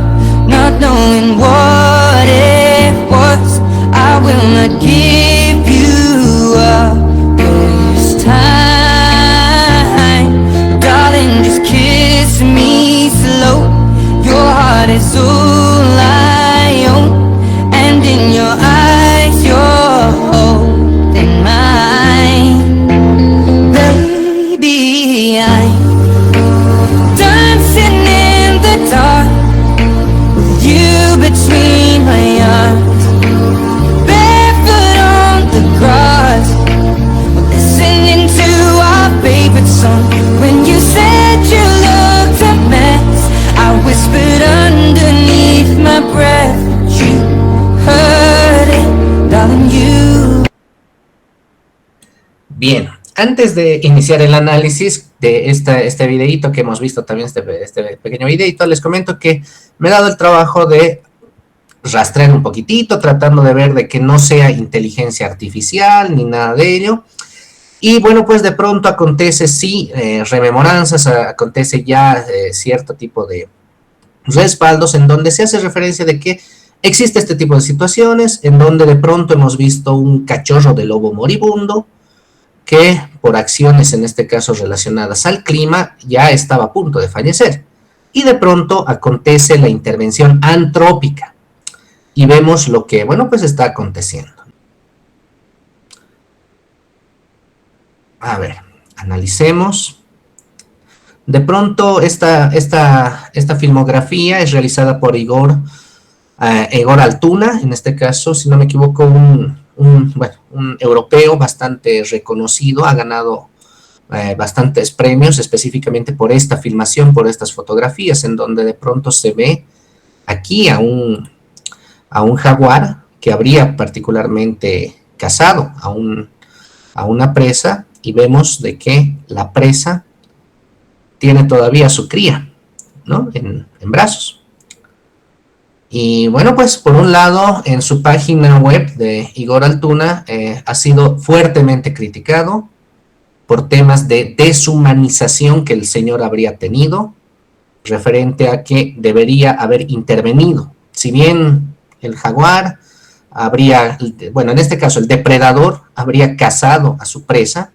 not knowing what it was. I will not give you up this time, darling, just kiss me slow. Your heart is all I own, and in your eyes you're holding mine. Baby, I'm dancing in the dark with you between my arms, barefoot on the grass, listening to our favorite song. When you said you looked a mess, I whispered underneath my breath, but you heard it, darling, you. Bien, antes de iniciar el análisis de este videito que hemos visto también, este pequeño videito, les comento que me he dado el trabajo de rastrear un poquitito, tratando de ver de que no sea inteligencia artificial ni nada de ello. Y pues de pronto acontece, sí, rememoranzas, acontece ya cierto tipo de respaldos en donde se hace referencia de que existe este tipo de situaciones, en donde de pronto hemos visto un cachorro de lobo moribundo, que por acciones en este caso relacionadas al clima ya estaba a punto de fallecer. Y de pronto acontece la intervención antrópica y vemos lo que, está aconteciendo. A ver, analicemos. De pronto esta filmografía es realizada por Igor Altuna, en este caso, si no me equivoco, un europeo bastante reconocido, ha ganado bastantes premios específicamente por esta filmación, por estas fotografías, en donde de pronto se ve aquí a un jaguar que habría particularmente cazado a una presa, y vemos de que la presa tiene todavía su cría, ¿no? en brazos. Y por un lado, en su página web de Igor Altuna, ha sido fuertemente criticado por temas de deshumanización que el señor habría tenido, referente a que debería haber intervenido. Si bien el jaguar habría, en este caso el depredador habría cazado a su presa,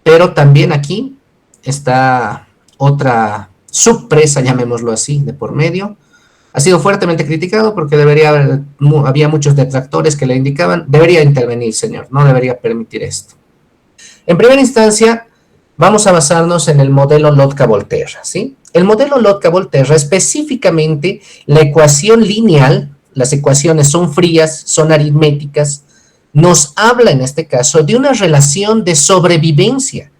pero también aquí está otra subpresa, llamémoslo así, de por medio. Ha sido fuertemente criticado porque había muchos detractores que le indicaban, debería intervenir, señor, no debería permitir esto. En primera instancia, vamos a basarnos en el modelo Lotka-Volterra, ¿sí? El modelo Lotka-Volterra, específicamente la ecuación lineal, las ecuaciones son frías, son aritméticas, nos habla en este caso de una relación de sobrevivencia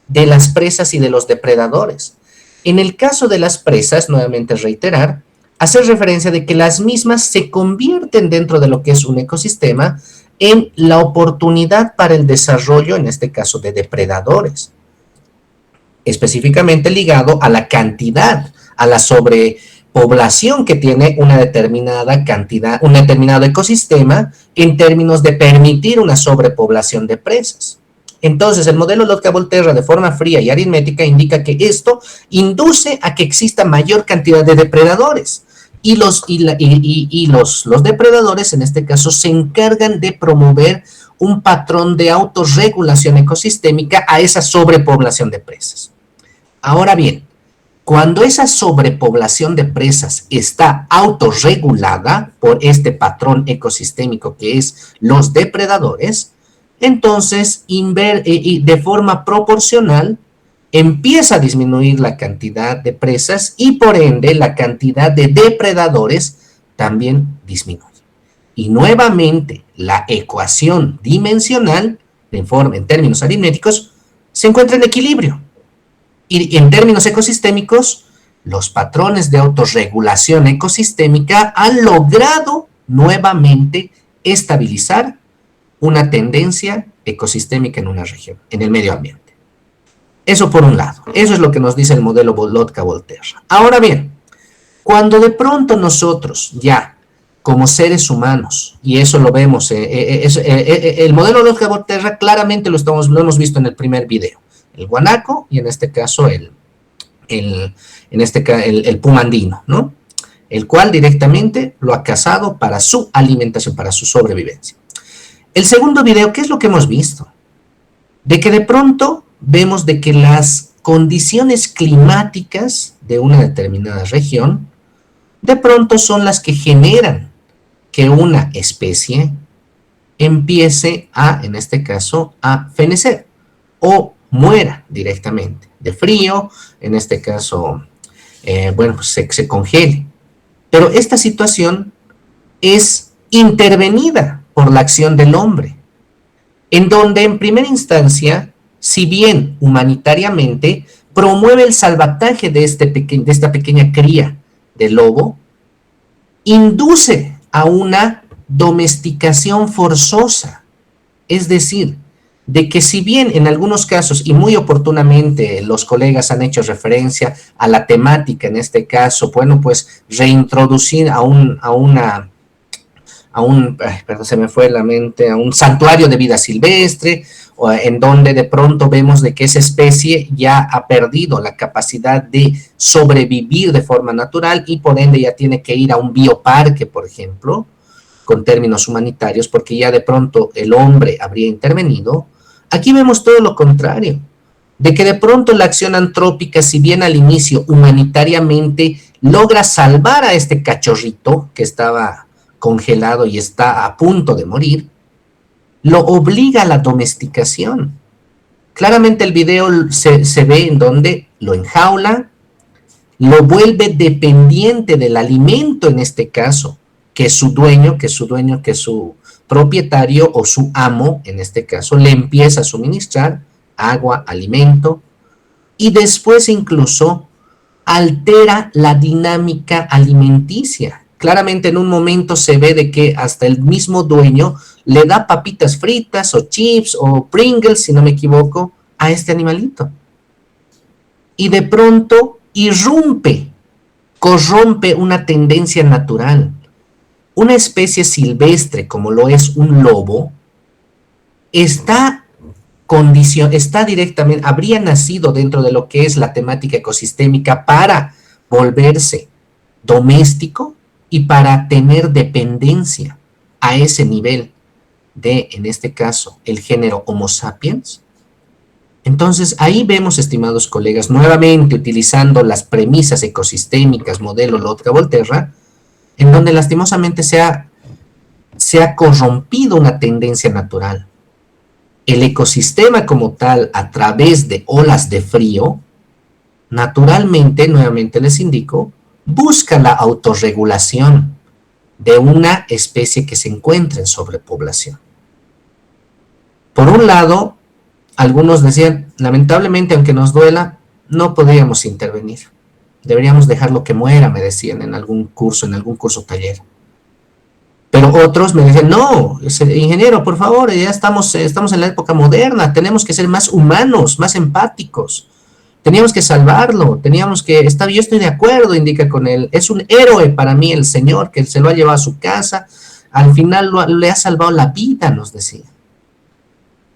de las presas y de los depredadores. En el caso de las presas, nuevamente reiterar, hacer referencia de que las mismas se convierten dentro de lo que es un ecosistema en la oportunidad para el desarrollo, en este caso de depredadores, específicamente ligado a la cantidad, a la sobrepoblación que tiene una determinada cantidad, un determinado ecosistema en términos de permitir una sobrepoblación de presas. Entonces, el modelo Lotka-Volterra de forma fría y aritmética indica que esto induce a que exista mayor cantidad de depredadores. Y los depredadores, en este caso, se encargan de promover un patrón de autorregulación ecosistémica a esa sobrepoblación de presas. Ahora bien, cuando esa sobrepoblación de presas está autorregulada por este patrón ecosistémico que es los depredadores, entonces de forma proporcional empieza a disminuir la cantidad de presas y por ende la cantidad de depredadores también disminuye. Y nuevamente la ecuación dimensional, en términos aritméticos, se encuentra en equilibrio. Y en términos ecosistémicos, los patrones de autorregulación ecosistémica han logrado nuevamente estabilizar una tendencia ecosistémica en una región, en el medio ambiente. Eso por un lado, eso es lo que nos dice el modelo Lotka-Volterra. Ahora bien, cuando de pronto nosotros ya, como seres humanos, y eso lo vemos, el modelo Lotka-Volterra claramente lo hemos visto en el primer video, el guanaco y en este caso el puma andino, ¿no? El cual directamente lo ha cazado para su alimentación, para su sobrevivencia. El segundo video, ¿qué es lo que hemos visto? De que de pronto vemos de que las condiciones climáticas de una determinada región de pronto son las que generan que una especie empiece en este caso, a fenecer o muera directamente de frío, en este caso, pues se congele. Pero esta situación es intervenida por la acción del hombre, en donde en primera instancia, si bien humanitariamente promueve el salvataje de esta pequeña cría de lobo, induce a una domesticación forzosa, es decir, de que si bien en algunos casos, y muy oportunamente los colegas han hecho referencia a la temática en este caso, bueno, pues reintroducir a un santuario de vida silvestre, en donde de pronto vemos de que esa especie ya ha perdido la capacidad de sobrevivir de forma natural y por ende ya tiene que ir a un bioparque, por ejemplo, con términos humanitarios, porque ya de pronto el hombre habría intervenido. Aquí vemos todo lo contrario, de que de pronto la acción antrópica, si bien al inicio humanitariamente logra salvar a este cachorrito que estaba congelado y está a punto de morir, lo obliga a la domesticación. Claramente el video se ve en donde lo enjaula, lo vuelve dependiente del alimento en este caso, que su propietario o su amo, en este caso, le empieza a suministrar agua, alimento, y después incluso altera la dinámica alimenticia. Claramente en un momento se ve de que hasta el mismo dueño le da papitas fritas o chips o Pringles, si no me equivoco, a este animalito. Y de pronto corrompe una tendencia natural. Una especie silvestre como lo es un lobo, habría nacido dentro de lo que es la temática ecosistémica para volverse doméstico y para tener dependencia a ese nivel de, en este caso, el género Homo sapiens. Entonces, ahí vemos, estimados colegas, nuevamente utilizando las premisas ecosistémicas, modelo Lotka-Volterra, en donde lastimosamente se ha corrompido una tendencia natural. El ecosistema como tal, a través de olas de frío, naturalmente, nuevamente les indico, busca la autorregulación de una especie que se encuentra en sobrepoblación. Por un lado, algunos decían, lamentablemente, aunque nos duela, no podríamos intervenir. Deberíamos dejarlo que muera, me decían en algún curso taller. Pero otros me decían, no, ingeniero, por favor, ya estamos en la época moderna, tenemos que ser más humanos, más empáticos. Teníamos que salvarlo, yo estoy de acuerdo, indica con él, es un héroe para mí el señor, que se lo ha llevado a su casa, al final le ha salvado la vida, nos decía.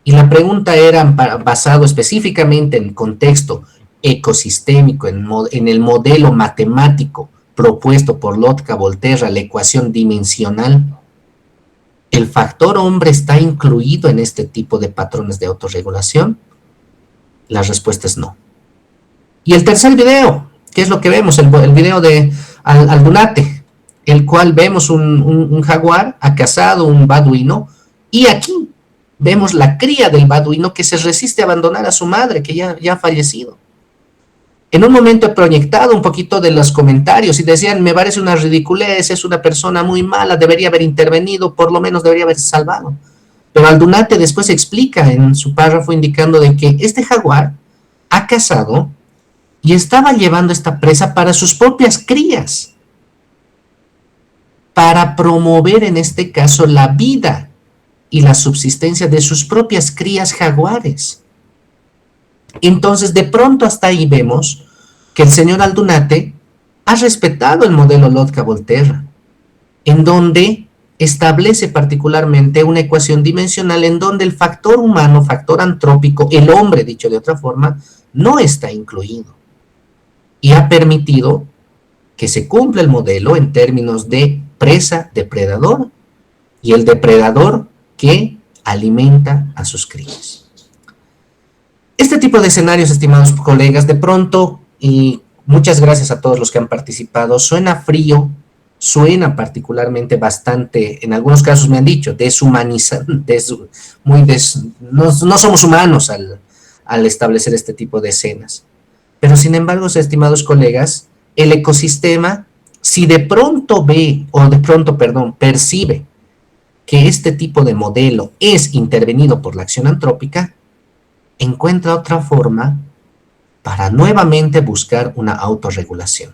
Y la pregunta era basado específicamente en el contexto ecosistémico, en el modelo matemático propuesto por Lotka-Volterra, la ecuación dimensional. ¿El factor hombre está incluido en este tipo de patrones de autorregulación? La respuesta es no. Y el tercer video, ¿qué es lo que vemos? El video de Aldunate, el cual vemos un jaguar ha cazado un baduino, y aquí vemos la cría del baduino que se resiste a abandonar a su madre, que ya ha fallecido. En un momento he proyectado un poquito de los comentarios y decían, me parece una ridiculez, es una persona muy mala, debería haber intervenido, por lo menos debería haber salvado. Pero Aldunate después explica en su párrafo indicando de que este jaguar ha cazado y estaba llevando esta presa para sus propias crías, para promover en este caso la vida y la subsistencia de sus propias crías jaguares. Entonces, de pronto hasta ahí vemos que el señor Aldunate ha respetado el modelo Lotka-Volterra, en donde establece particularmente una ecuación dimensional en donde el factor humano, factor antrópico, el hombre, dicho de otra forma, no está incluido. Y ha permitido que se cumpla el modelo en términos de presa-depredador y el depredador que alimenta a sus crías. Este tipo de escenarios, estimados colegas, de pronto, y muchas gracias a todos los que han participado, suena frío, suena particularmente bastante, en algunos casos me han dicho, no somos humanos al establecer este tipo de escenas. Pero sin embargo, estimados colegas, el ecosistema, si de pronto percibe que este tipo de modelo es intervenido por la acción antrópica, encuentra otra forma para nuevamente buscar una autorregulación.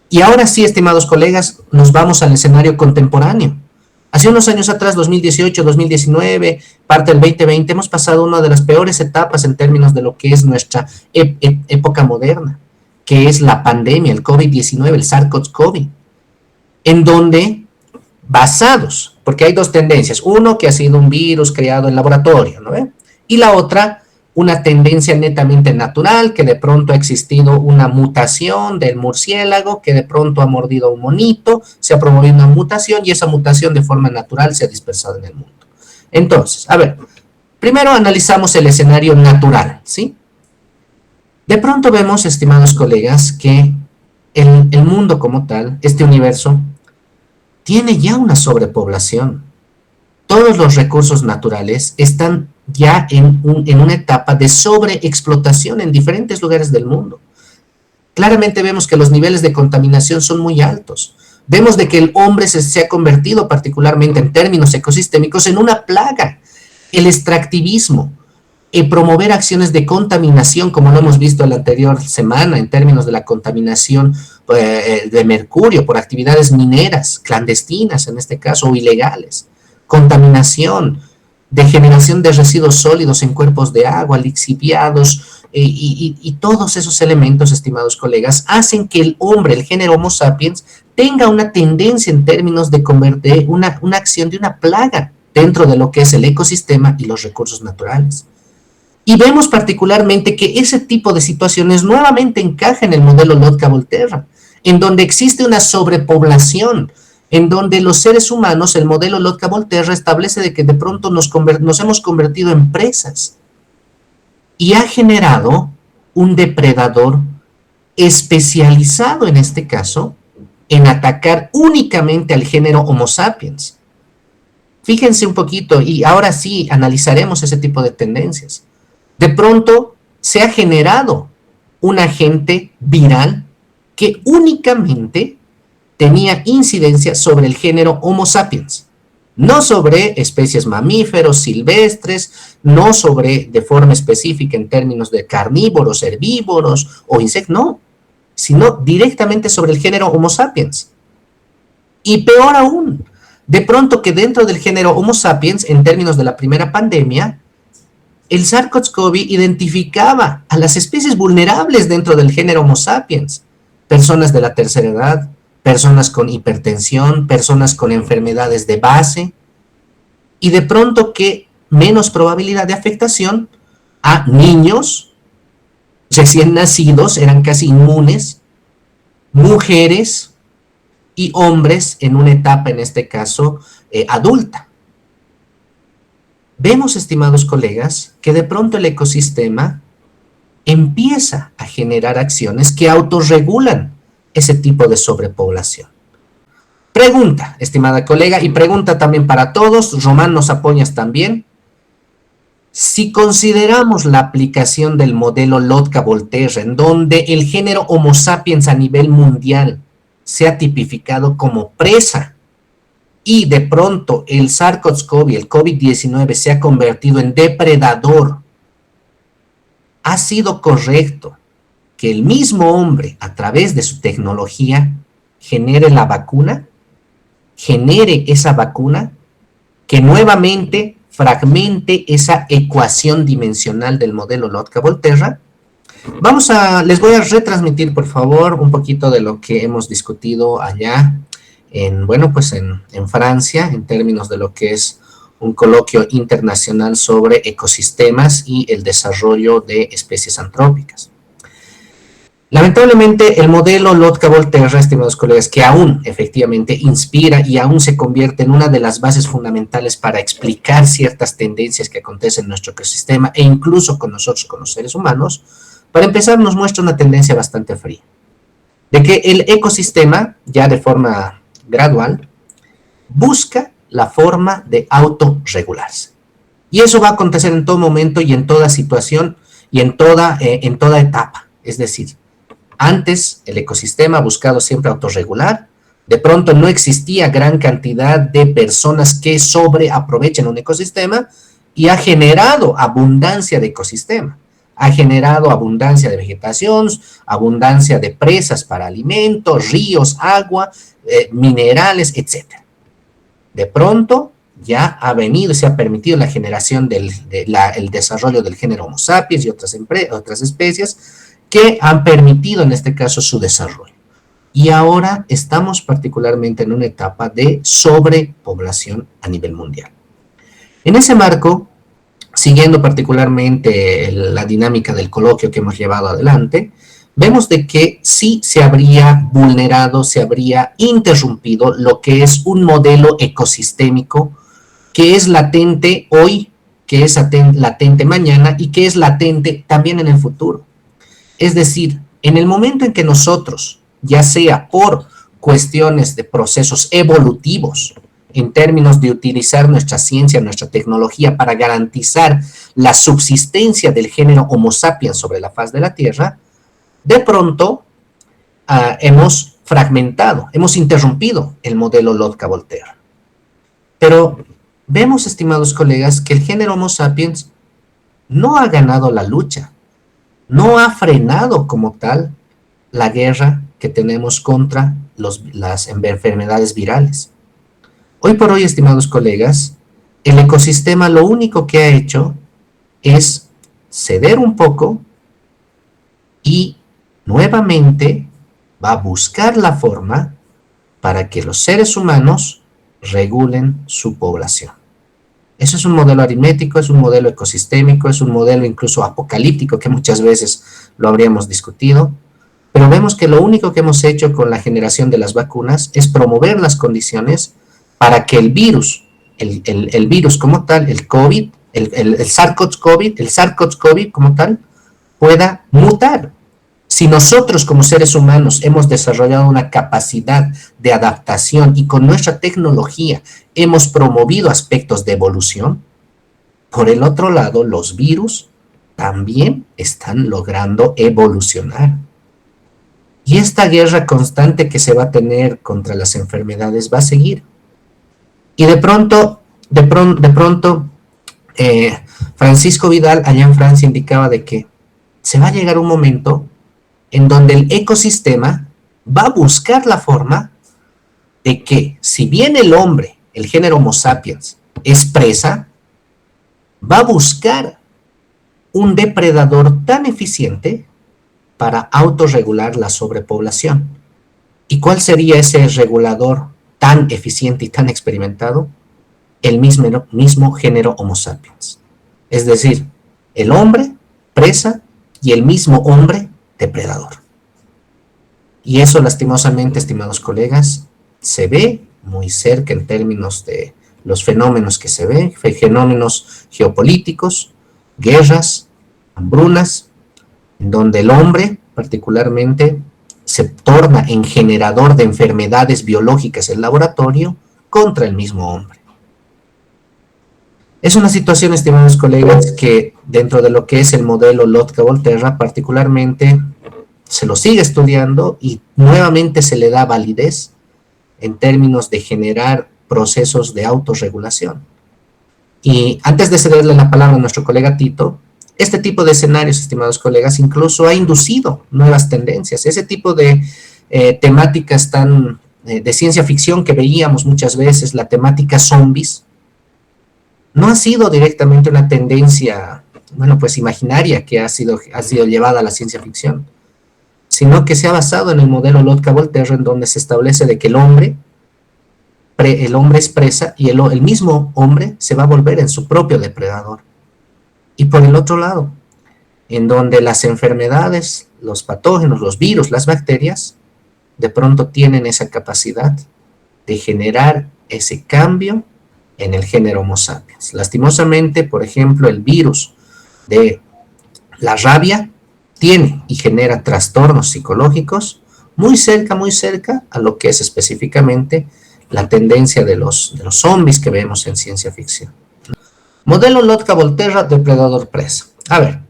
Y ahora sí, estimados colegas, nos vamos al escenario contemporáneo. Hace unos años atrás, 2018, 2019, parte del 2020, hemos pasado una de las peores etapas en términos de lo que es nuestra época moderna, que es la pandemia, el COVID-19, el SARS-CoV, en donde, basados, porque hay dos tendencias, uno que ha sido un virus creado en laboratorio, ¿no? Y la otra, una tendencia netamente natural, que de pronto ha existido una mutación del murciélago, que de pronto ha mordido a un monito, se ha promovido una mutación y esa mutación de forma natural se ha dispersado en el mundo. Entonces, a ver, primero analizamos el escenario natural, ¿sí? De pronto vemos, estimados colegas, que el mundo como tal, este universo, tiene ya una sobrepoblación. Todos los recursos naturales están ya en una etapa de sobreexplotación en diferentes lugares del mundo. Claramente vemos que los niveles de contaminación son muy altos. Vemos de que el hombre se ha convertido, particularmente en términos ecosistémicos, en una plaga. El extractivismo, promover acciones de contaminación, como lo hemos visto la anterior semana, en términos de la contaminación de mercurio por actividades mineras, clandestinas en este caso, o ilegales. Contaminación, de generación de residuos sólidos en cuerpos de agua, lixiviados, y todos esos elementos, estimados colegas, hacen que el hombre, el género Homo sapiens, tenga una tendencia en términos de convertir una acción de una plaga dentro de lo que es el ecosistema y los recursos naturales. Y vemos particularmente que ese tipo de situaciones nuevamente encaja en el modelo Lotka-Volterra, en donde existe una sobrepoblación, en donde los seres humanos, el modelo Lotka-Volterra establece de que de pronto nos hemos convertido en presas y ha generado un depredador especializado en este caso en atacar únicamente al género Homo sapiens. Fíjense un poquito y ahora sí analizaremos ese tipo de tendencias. De pronto se ha generado un agente viral que únicamente tenía incidencia sobre el género Homo sapiens. no sobre especies mamíferos, silvestres, no sobre de forma específica en términos de carnívoros, herbívoros o insectos, no, sino directamente sobre el género Homo sapiens. Y peor aún, de pronto que dentro del género Homo sapiens, en términos de la primera pandemia, el SARS-CoV identificaba a las especies vulnerables dentro del género Homo sapiens, personas de la tercera edad, personas con hipertensión, personas con enfermedades de base, y de pronto que menos probabilidad de afectación a niños recién nacidos, eran casi inmunes, mujeres y hombres en una etapa, en este caso, adulta. Vemos, estimados colegas, que de pronto el ecosistema empieza a generar acciones que autorregulan ese tipo de sobrepoblación. Pregunta, estimada colega, y pregunta también para todos, Román, nos apoyas también. Si consideramos la aplicación del modelo Lotka-Volterra, en donde el género Homo sapiens a nivel mundial se ha tipificado como presa, y de pronto el SARS-CoV, el COVID-19, se ha convertido en depredador, ¿ha sido correcto que el mismo hombre, a través de su tecnología, genere la vacuna? Genere esa vacuna que nuevamente fragmente esa ecuación dimensional del modelo Lotka-Volterra. Les voy a retransmitir, por favor, un poquito de lo que hemos discutido allá en Francia, en términos de lo que es un coloquio internacional sobre ecosistemas y el desarrollo de especies antrópicas. Lamentablemente, el modelo Lotka-Volterra, estimados colegas, que aún efectivamente inspira y aún se convierte en una de las bases fundamentales para explicar ciertas tendencias que acontecen en nuestro ecosistema e incluso con nosotros, con los seres humanos, para empezar nos muestra una tendencia bastante fría, de que el ecosistema, ya de forma gradual, busca la forma de autorregularse. Y eso va a acontecer en todo momento y en toda situación y en toda etapa. Es decir, antes el ecosistema ha buscado siempre autorregular, de pronto no existía gran cantidad de personas que sobreaprovechen un ecosistema y ha generado abundancia de ecosistema, ha generado abundancia de vegetación, abundancia de presas para alimentos, ríos, agua, minerales, etc. De pronto ya ha venido, se ha permitido la generación el desarrollo del género Homo sapiens y otras especies que han permitido en este caso su desarrollo. Y ahora estamos particularmente en una etapa de sobrepoblación a nivel mundial. En ese marco, siguiendo particularmente la dinámica del coloquio que hemos llevado adelante, vemos de que sí se habría vulnerado, se habría interrumpido lo que es un modelo ecosistémico que es latente hoy, que es latente mañana y que es latente también en el futuro. Es decir, en el momento en que nosotros, ya sea por cuestiones de procesos evolutivos, en términos de utilizar nuestra ciencia, nuestra tecnología para garantizar la subsistencia del género Homo sapiens sobre la faz de la Tierra, de pronto hemos fragmentado, hemos interrumpido el modelo Lotka-Volterra. Pero vemos, estimados colegas, que el género Homo sapiens no ha ganado la lucha, no ha frenado como tal la guerra que tenemos contra las enfermedades virales. Hoy por hoy, estimados colegas, el ecosistema lo único que ha hecho es ceder un poco y nuevamente va a buscar la forma para que los seres humanos regulen su población. Eso es un modelo aritmético, es un modelo ecosistémico, es un modelo incluso apocalíptico que muchas veces lo habríamos discutido, pero vemos que lo único que hemos hecho con la generación de las vacunas es promover las condiciones para que el virus, el virus como tal, el COVID, el SARS-CoV como tal, pueda mutar. Si nosotros como seres humanos hemos desarrollado una capacidad de adaptación y con nuestra tecnología hemos promovido aspectos de evolución, por el otro lado, los virus también están logrando evolucionar. Y esta guerra constante que se va a tener contra las enfermedades va a seguir. Y de pronto, Francisco Vidal allá en Francia indicaba de que se va a llegar un momento en donde el ecosistema va a buscar la forma de que, si bien el hombre, el género Homo sapiens, es presa, va a buscar un depredador tan eficiente para autorregular la sobrepoblación. ¿Y cuál sería ese regulador tan eficiente y tan experimentado? El mismo género Homo sapiens. Es decir, el hombre presa y el mismo hombre depredador. Y eso, lastimosamente, estimados colegas, se ve muy cerca en términos de los fenómenos que se ven, fenómenos geopolíticos, guerras, hambrunas, en donde el hombre particularmente se torna en generador de enfermedades biológicas en laboratorio contra el mismo hombre. Es una situación, estimados colegas, que dentro de lo que es el modelo Lotka-Volterra particularmente se lo sigue estudiando y nuevamente se le da validez en términos de generar procesos de autorregulación. Y antes de cederle la palabra a nuestro colega Tito, este tipo de escenarios, estimados colegas, incluso ha inducido nuevas tendencias. Ese tipo de temáticas tan de ciencia ficción que veíamos muchas veces, la temática zombies, no ha sido directamente una tendencia, bueno, pues imaginaria que ha sido llevada a la ciencia ficción, sino que se ha basado en el modelo Lotka-Volterra, en donde se establece de que el hombre es presa y el mismo hombre se va a volver en su propio depredador. Y por el otro lado, en donde las enfermedades, los patógenos, los virus, las bacterias, de pronto tienen esa capacidad de generar ese cambio en el género Homo sapiens. Lastimosamente, por ejemplo, el virus de la rabia tiene y genera trastornos psicológicos muy cerca a lo que es específicamente la tendencia de los zombies que vemos en ciencia ficción. Modelo Lotka-Volterra, depredador presa. A ver,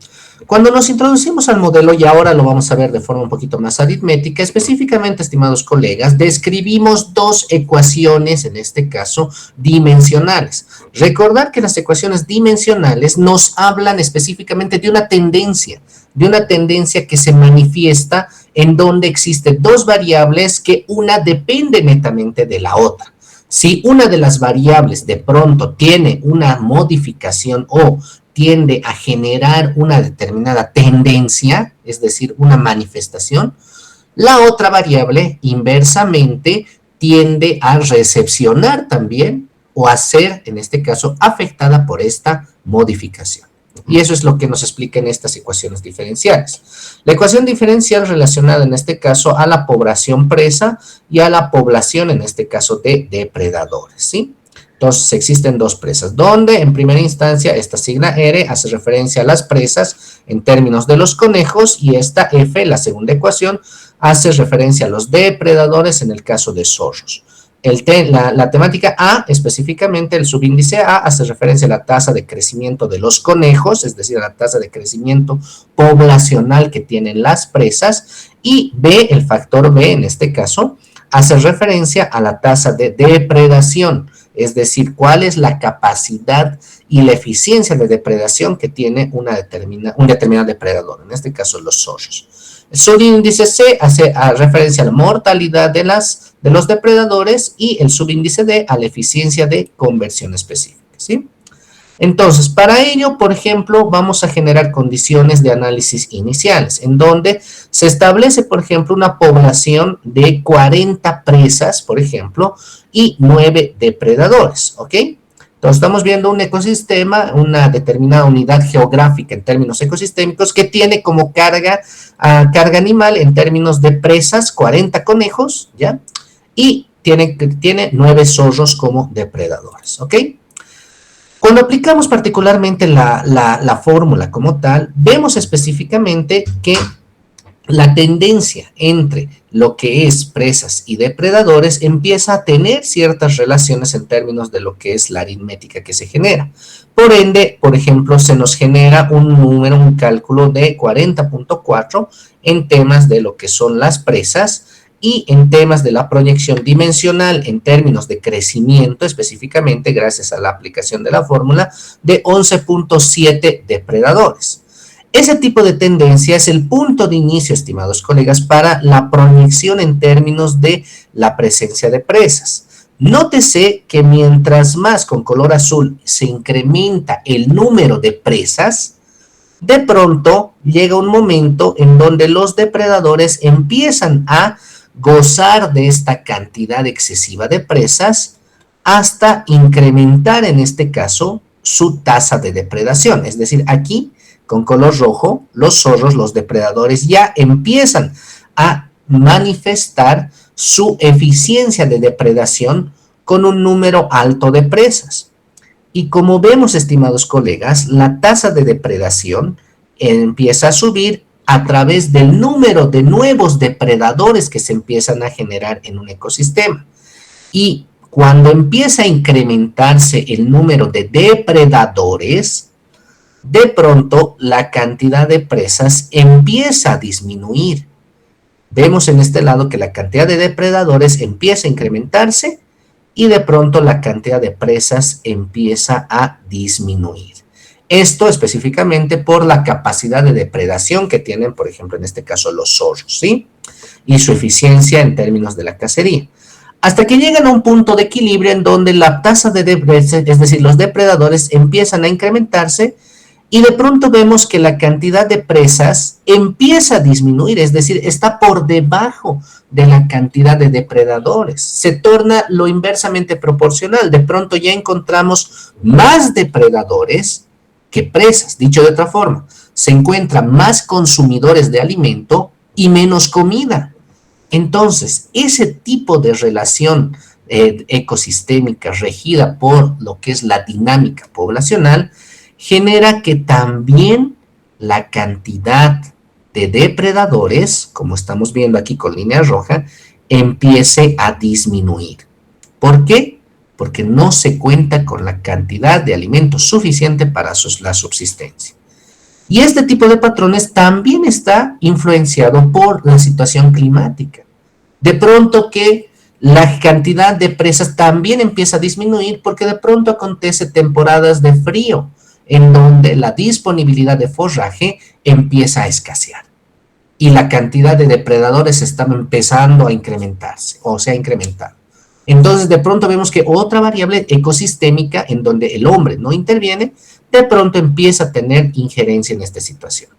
cuando nos introducimos al modelo, y ahora lo vamos a ver de forma un poquito más aritmética, específicamente, estimados colegas, describimos dos ecuaciones, en este caso, dimensionales. Recordar que las ecuaciones dimensionales nos hablan específicamente de una tendencia que se manifiesta en donde existen dos variables que una depende netamente de la otra. Si una de las variables de pronto tiene una modificación o tiende a generar una determinada tendencia, es decir, una manifestación, la otra variable inversamente tiende a recepcionar también o a ser, en este caso, afectada por esta modificación. Y eso es lo que nos explica en estas ecuaciones diferenciales. La ecuación diferencial relacionada en este caso a la población presa y a la población, en este caso, de depredadores, ¿sí? Entonces existen dos presas, donde en primera instancia esta signa R hace referencia a las presas en términos de los conejos y esta F, la segunda ecuación, hace referencia a los depredadores en el caso de zorros. La temática A, específicamente el subíndice A, hace referencia a la tasa de crecimiento de los conejos, es decir, a la tasa de crecimiento poblacional que tienen las presas, y B, el factor B en este caso, hace referencia a la tasa de depredación, es decir, cuál es la capacidad y la eficiencia de depredación que tiene un determinado depredador, en este caso los zorros. El subíndice C hace referencia a la mortalidad de los depredadores y el subíndice D a la eficiencia de conversión específica, ¿sí? Entonces, para ello, por ejemplo, vamos a generar condiciones de análisis iniciales, en donde se establece, por ejemplo, una población de 40 presas, por ejemplo, y 9 depredadores, ¿ok? Entonces, estamos viendo un ecosistema, una determinada unidad geográfica en términos ecosistémicos que tiene como carga animal en términos de presas, 40 conejos, ¿ya? Y tiene 9 zorros como depredadores, ¿ok? Cuando aplicamos particularmente la fórmula como tal, vemos específicamente que la tendencia entre lo que es presas y depredadores empieza a tener ciertas relaciones en términos de lo que es la aritmética que se genera. Por ende, por ejemplo, se nos genera un cálculo de 40.4 en temas de lo que son las presas y en temas de la proyección dimensional en términos de crecimiento, específicamente gracias a la aplicación de la fórmula, de 11.7 depredadores. Ese tipo de tendencia es el punto de inicio, estimados colegas, para la proyección en términos de la presencia de presas. Nótese que mientras más con color azul se incrementa el número de presas, de pronto llega un momento en donde los depredadores empiezan a gozar de esta cantidad excesiva de presas hasta incrementar en este caso su tasa de depredación. Es decir, aquí con color rojo, los zorros, los depredadores ya empiezan a manifestar su eficiencia de depredación con un número alto de presas. Y como vemos, estimados colegas, la tasa de depredación empieza a subir a través del número de nuevos depredadores que se empiezan a generar en un ecosistema. Y cuando empieza a incrementarse el número de depredadores, de pronto la cantidad de presas empieza a disminuir. Vemos en este lado que la cantidad de depredadores empieza a incrementarse y de pronto la cantidad de presas empieza a disminuir. Esto específicamente por la capacidad de depredación que tienen, por ejemplo, en este caso los zorros, ¿sí? Y su eficiencia en términos de la cacería. Hasta que llegan a un punto de equilibrio en donde la tasa de depredación, es decir, los depredadores empiezan a incrementarse y de pronto vemos que la cantidad de presas empieza a disminuir, es decir, está por debajo de la cantidad de depredadores. Se torna lo inversamente proporcional. De pronto ya encontramos más depredadores que presas. Dicho de otra forma, se encuentran más consumidores de alimento y menos comida. Entonces, ese tipo de relación ecosistémica regida por lo que es la dinámica poblacional genera que también la cantidad de depredadores, como estamos viendo aquí con línea roja, empiece a disminuir. ¿Por qué? Porque no se cuenta con la cantidad de alimento suficiente para la subsistencia. Y este tipo de patrones también está influenciado por la situación climática. De pronto que la cantidad de presas también empieza a disminuir porque de pronto acontece temporadas de frío, en donde la disponibilidad de forraje empieza a escasear y la cantidad de depredadores está empezando a incrementarse o se ha incrementado. Entonces de pronto vemos que otra variable ecosistémica en donde el hombre no interviene, de pronto empieza a tener injerencia en esta situación.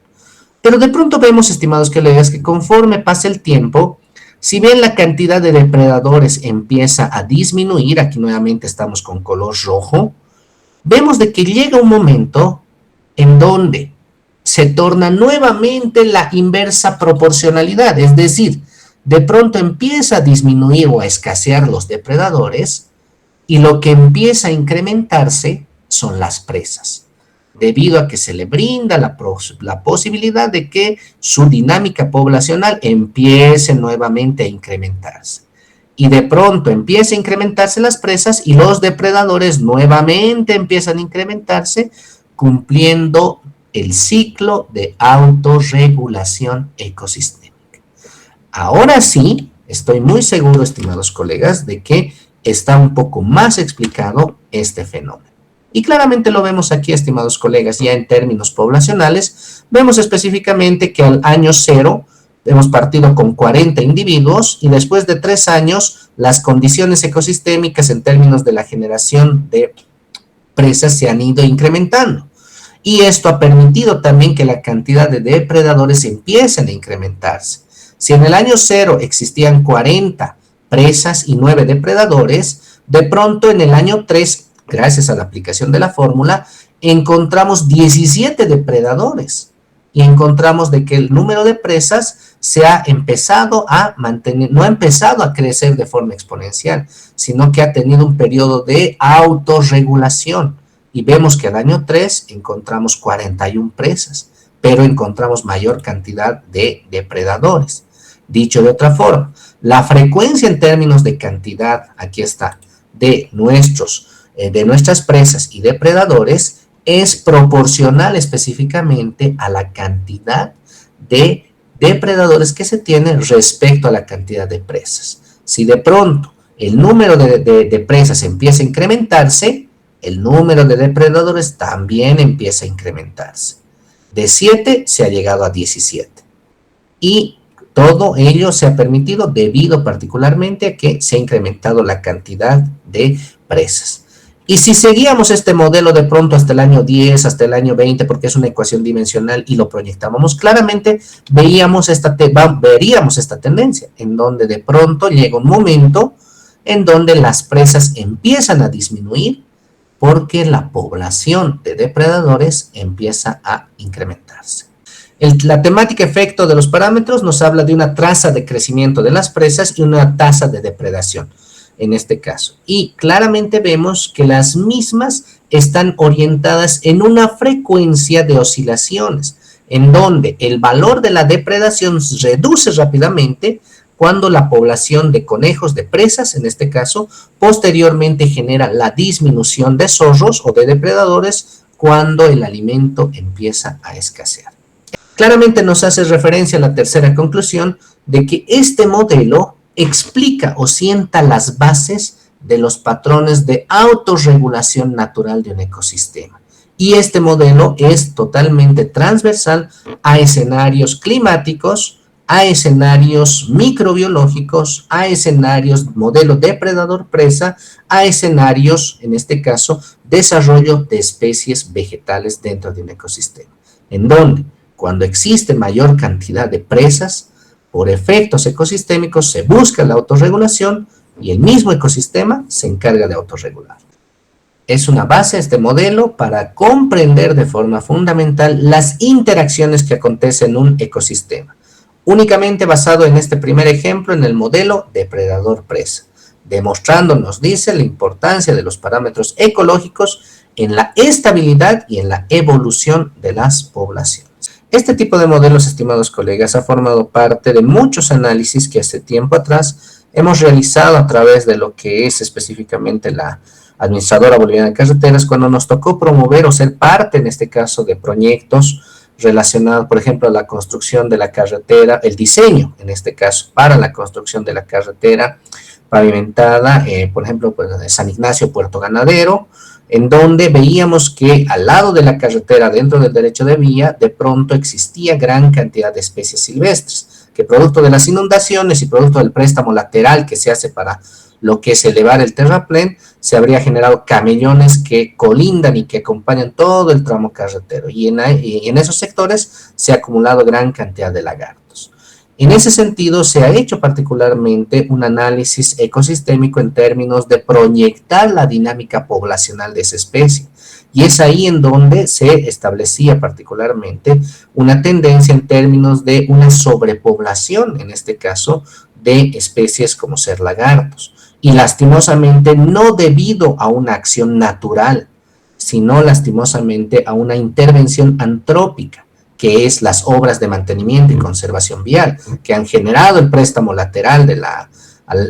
Pero de pronto vemos, estimados colegas, que conforme pasa el tiempo, si bien la cantidad de depredadores empieza a disminuir, aquí nuevamente estamos con color rojo, vemos de que llega un momento en donde se torna nuevamente la inversa proporcionalidad, es decir, de pronto empieza a disminuir o a escasear los depredadores y lo que empieza a incrementarse son las presas, debido a que se le brinda la posibilidad de que su dinámica poblacional empiece nuevamente a incrementarse. Y de pronto empieza a incrementarse las presas y los depredadores nuevamente empiezan a incrementarse, cumpliendo el ciclo de autorregulación ecosistémica. Ahora sí, estoy muy seguro, estimados colegas, de que está un poco más explicado este fenómeno. Y claramente lo vemos aquí, estimados colegas, ya en términos poblacionales, vemos específicamente que al año 0 hemos partido con 40 individuos y después de 3 años las condiciones ecosistémicas en términos de la generación de presas se han ido incrementando. Y esto ha permitido también que la cantidad de depredadores empiecen a incrementarse. Si en el año 0 existían 40 presas y 9 depredadores, de pronto en el año 3, gracias a la aplicación de la fórmula, encontramos 17 depredadores. Y encontramos de que el número de presas se ha empezado a mantener, no ha empezado a crecer de forma exponencial, sino que ha tenido un periodo de autorregulación. Y vemos que al año 3 encontramos 41 presas, pero encontramos mayor cantidad de depredadores. Dicho de otra forma, la frecuencia en términos de cantidad, aquí está, de nuestras presas y depredadores es proporcional específicamente a la cantidad de depredadores que se tiene respecto a la cantidad de presas. Si de pronto el número de presas empieza a incrementarse, el número de depredadores también empieza a incrementarse. De 7 se ha llegado a 17. Y todo ello se ha permitido debido particularmente a que se ha incrementado la cantidad de presas. Y si seguíamos este modelo de pronto hasta el año 10, hasta el año 20, porque es una ecuación dimensional y lo proyectábamos claramente, veríamos esta tendencia, en donde de pronto llega un momento en donde las presas empiezan a disminuir porque la población de depredadores empieza a incrementarse. La temática efecto de los parámetros nos habla de una tasa de crecimiento de las presas y una tasa de depredación en este caso. Y claramente vemos que las mismas están orientadas en una frecuencia de oscilaciones, en donde el valor de la depredación reduce rápidamente cuando la población de conejos de presas, en este caso, posteriormente genera la disminución de zorros o de depredadores cuando el alimento empieza a escasear. Claramente nos hace referencia a la tercera conclusión de que este modelo explica o sienta las bases de los patrones de autorregulación natural de un ecosistema. Y este modelo es totalmente transversal a escenarios climáticos, a escenarios microbiológicos, a escenarios modelo depredador-presa, a escenarios, en este caso, desarrollo de especies vegetales dentro de un ecosistema. En donde, cuando existe mayor cantidad de presas, por efectos ecosistémicos se busca la autorregulación y el mismo ecosistema se encarga de autorregular. Es una base este modelo para comprender de forma fundamental las interacciones que acontecen en un ecosistema, únicamente basado en este primer ejemplo en el modelo depredador-presa, demostrándonos, dice, la importancia de los parámetros ecológicos en la estabilidad y en la evolución de las poblaciones. Este tipo de modelos, estimados colegas, ha formado parte de muchos análisis que hace tiempo atrás hemos realizado a través de lo que es específicamente la Administradora Boliviana de Carreteras, cuando nos tocó promover o ser parte, en este caso, de proyectos relacionados, por ejemplo, a la construcción de la carretera, el diseño, en este caso, para la construcción de la carretera pavimentada, por ejemplo, pues, de San Ignacio, Puerto Ganadero, en donde veíamos que al lado de la carretera, dentro del derecho de vía, de pronto existía gran cantidad de especies silvestres, que producto de las inundaciones y producto del préstamo lateral que se hace para lo que es elevar el terraplén, se habría generado camellones que colindan y que acompañan todo el tramo carretero, y en esos sectores se ha acumulado gran cantidad de lagartos. En ese sentido, se ha hecho particularmente un análisis ecosistémico en términos de proyectar la dinámica poblacional de esa especie. Y es ahí en donde se establecía particularmente una tendencia en términos de una sobrepoblación, en este caso, de especies como ser lagartos. Y lastimosamente no debido a una acción natural, sino lastimosamente a una intervención antrópica, que es las obras de mantenimiento y conservación vial, que han generado el préstamo lateral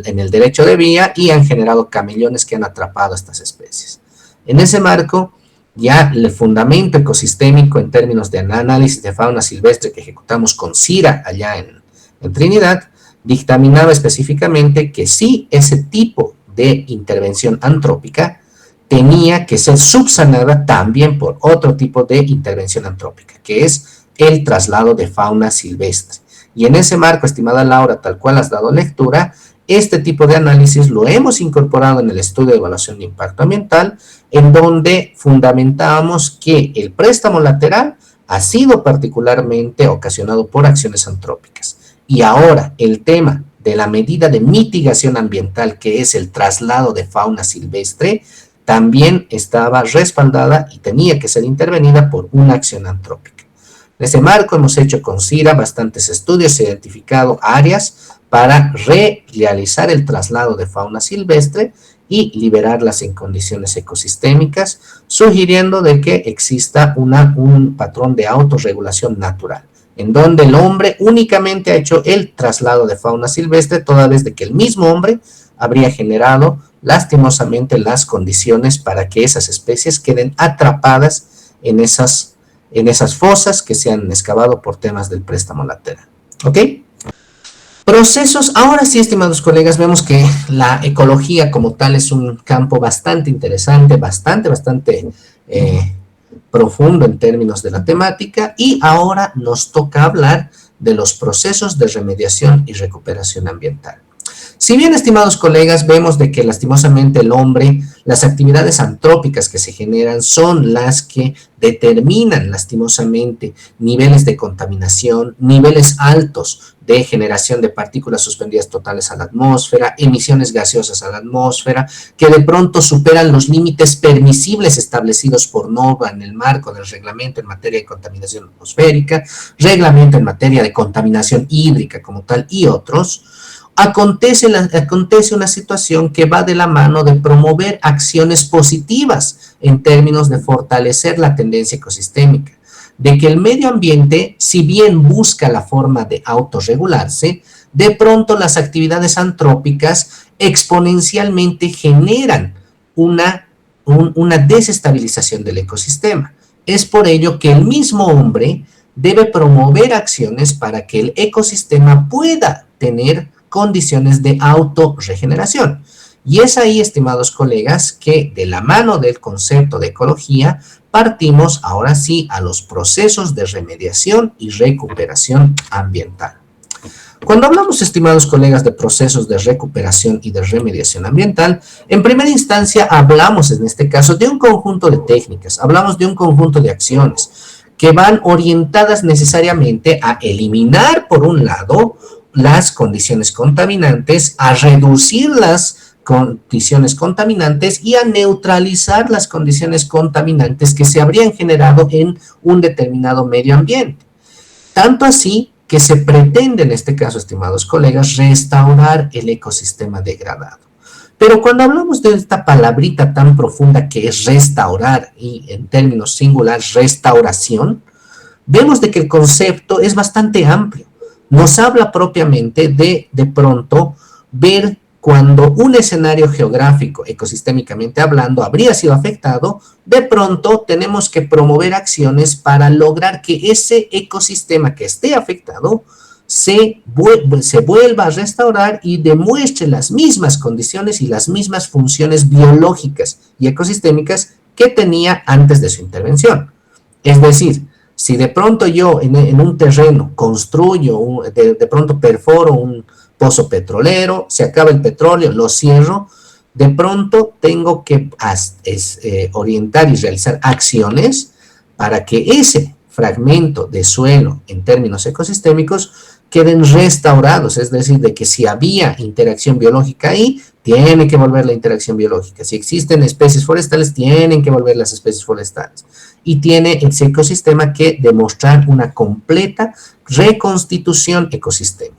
en el derecho de vía y han generado camellones que han atrapado a estas especies. En ese marco, ya el fundamento ecosistémico en términos de análisis de fauna silvestre que ejecutamos con CIRA allá en Trinidad, dictaminaba específicamente que sí, ese tipo de intervención antrópica tenía que ser subsanada también por otro tipo de intervención antrópica, que es el traslado de fauna silvestre. Y en ese marco, estimada Laura, tal cual has dado lectura, este tipo de análisis lo hemos incorporado en el estudio de evaluación de impacto ambiental, en donde fundamentábamos que el préstamo lateral ha sido particularmente ocasionado por acciones antrópicas. Y ahora el tema de la medida de mitigación ambiental, que es el traslado de fauna silvestre, también estaba respaldada y tenía que ser intervenida por una acción antrópica. En ese marco hemos hecho con CIRA bastantes estudios, identificado áreas para realizar el traslado de fauna silvestre y liberarlas en condiciones ecosistémicas, sugiriendo de que exista un patrón de autorregulación natural, en donde el hombre únicamente ha hecho el traslado de fauna silvestre, toda vez de que el mismo hombre habría generado lastimosamente las condiciones para que esas especies queden atrapadas en esas fosas que se han excavado por temas del préstamo lateral. ¿Ok? Procesos, ahora sí, estimados colegas, vemos que la ecología como tal es un campo bastante interesante, bastante profundo en términos de la temática, y ahora nos toca hablar de los procesos de remediación y recuperación ambiental. Si bien, estimados colegas, vemos de que lastimosamente el hombre, las actividades antrópicas que se generan son las que determinan lastimosamente niveles de contaminación, niveles altos de generación de partículas suspendidas totales a la atmósfera, emisiones gaseosas a la atmósfera, que de pronto superan los límites permisibles establecidos por NOVA en el marco del reglamento en materia de contaminación atmosférica, reglamento en materia de contaminación hídrica como tal y otros. Acontece una situación que va de la mano de promover acciones positivas en términos de fortalecer la tendencia ecosistémica, de que el medio ambiente, si bien busca la forma de autorregularse, de pronto las actividades antrópicas exponencialmente generan una desestabilización del ecosistema. Es por ello que el mismo hombre debe promover acciones para que el ecosistema pueda tener condiciones de autorregeneración. Y es ahí, estimados colegas, que de la mano del concepto de ecología partimos ahora sí a los procesos de remediación y recuperación ambiental. Cuando hablamos, estimados colegas, de procesos de recuperación y de remediación ambiental, en primera instancia hablamos en este caso de un conjunto de técnicas, hablamos de un conjunto de acciones que van orientadas necesariamente a eliminar, por un lado, las condiciones contaminantes, a reducir las condiciones contaminantes y a neutralizar las condiciones contaminantes que se habrían generado en un determinado medio ambiente. Tanto así que se pretende, en este caso, estimados colegas, restaurar el ecosistema degradado. Pero cuando hablamos de esta palabrita tan profunda que es restaurar, y en términos singulares, restauración, vemos de que el concepto es bastante amplio. Nos habla propiamente de pronto, ver cuando un escenario geográfico, ecosistémicamente hablando, habría sido afectado, de pronto tenemos que promover acciones para lograr que ese ecosistema que esté afectado se vuelva a restaurar y demuestre las mismas condiciones y las mismas funciones biológicas y ecosistémicas que tenía antes de su intervención. Es decir, si de pronto yo en un terreno construyo, de pronto perforo un pozo petrolero, se acaba el petróleo, lo cierro, de pronto tengo que orientar y realizar acciones para que ese fragmento de suelo en términos ecosistémicos queden restaurados, es decir, de que si había interacción biológica ahí, tiene que volver la interacción biológica. Si existen especies forestales, tienen que volver las especies forestales. Y tiene ese ecosistema que demostrar una completa reconstitución ecosistémica.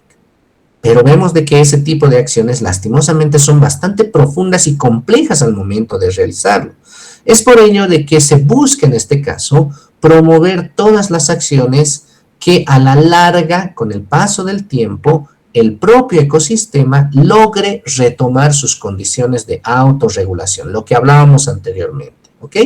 Pero vemos de que ese tipo de acciones lastimosamente son bastante profundas y complejas al momento de realizarlo. Es por ello de que se busca en este caso promover todas las acciones que a la larga, con el paso del tiempo, el propio ecosistema logre retomar sus condiciones de autorregulación, lo que hablábamos anteriormente, ¿ok?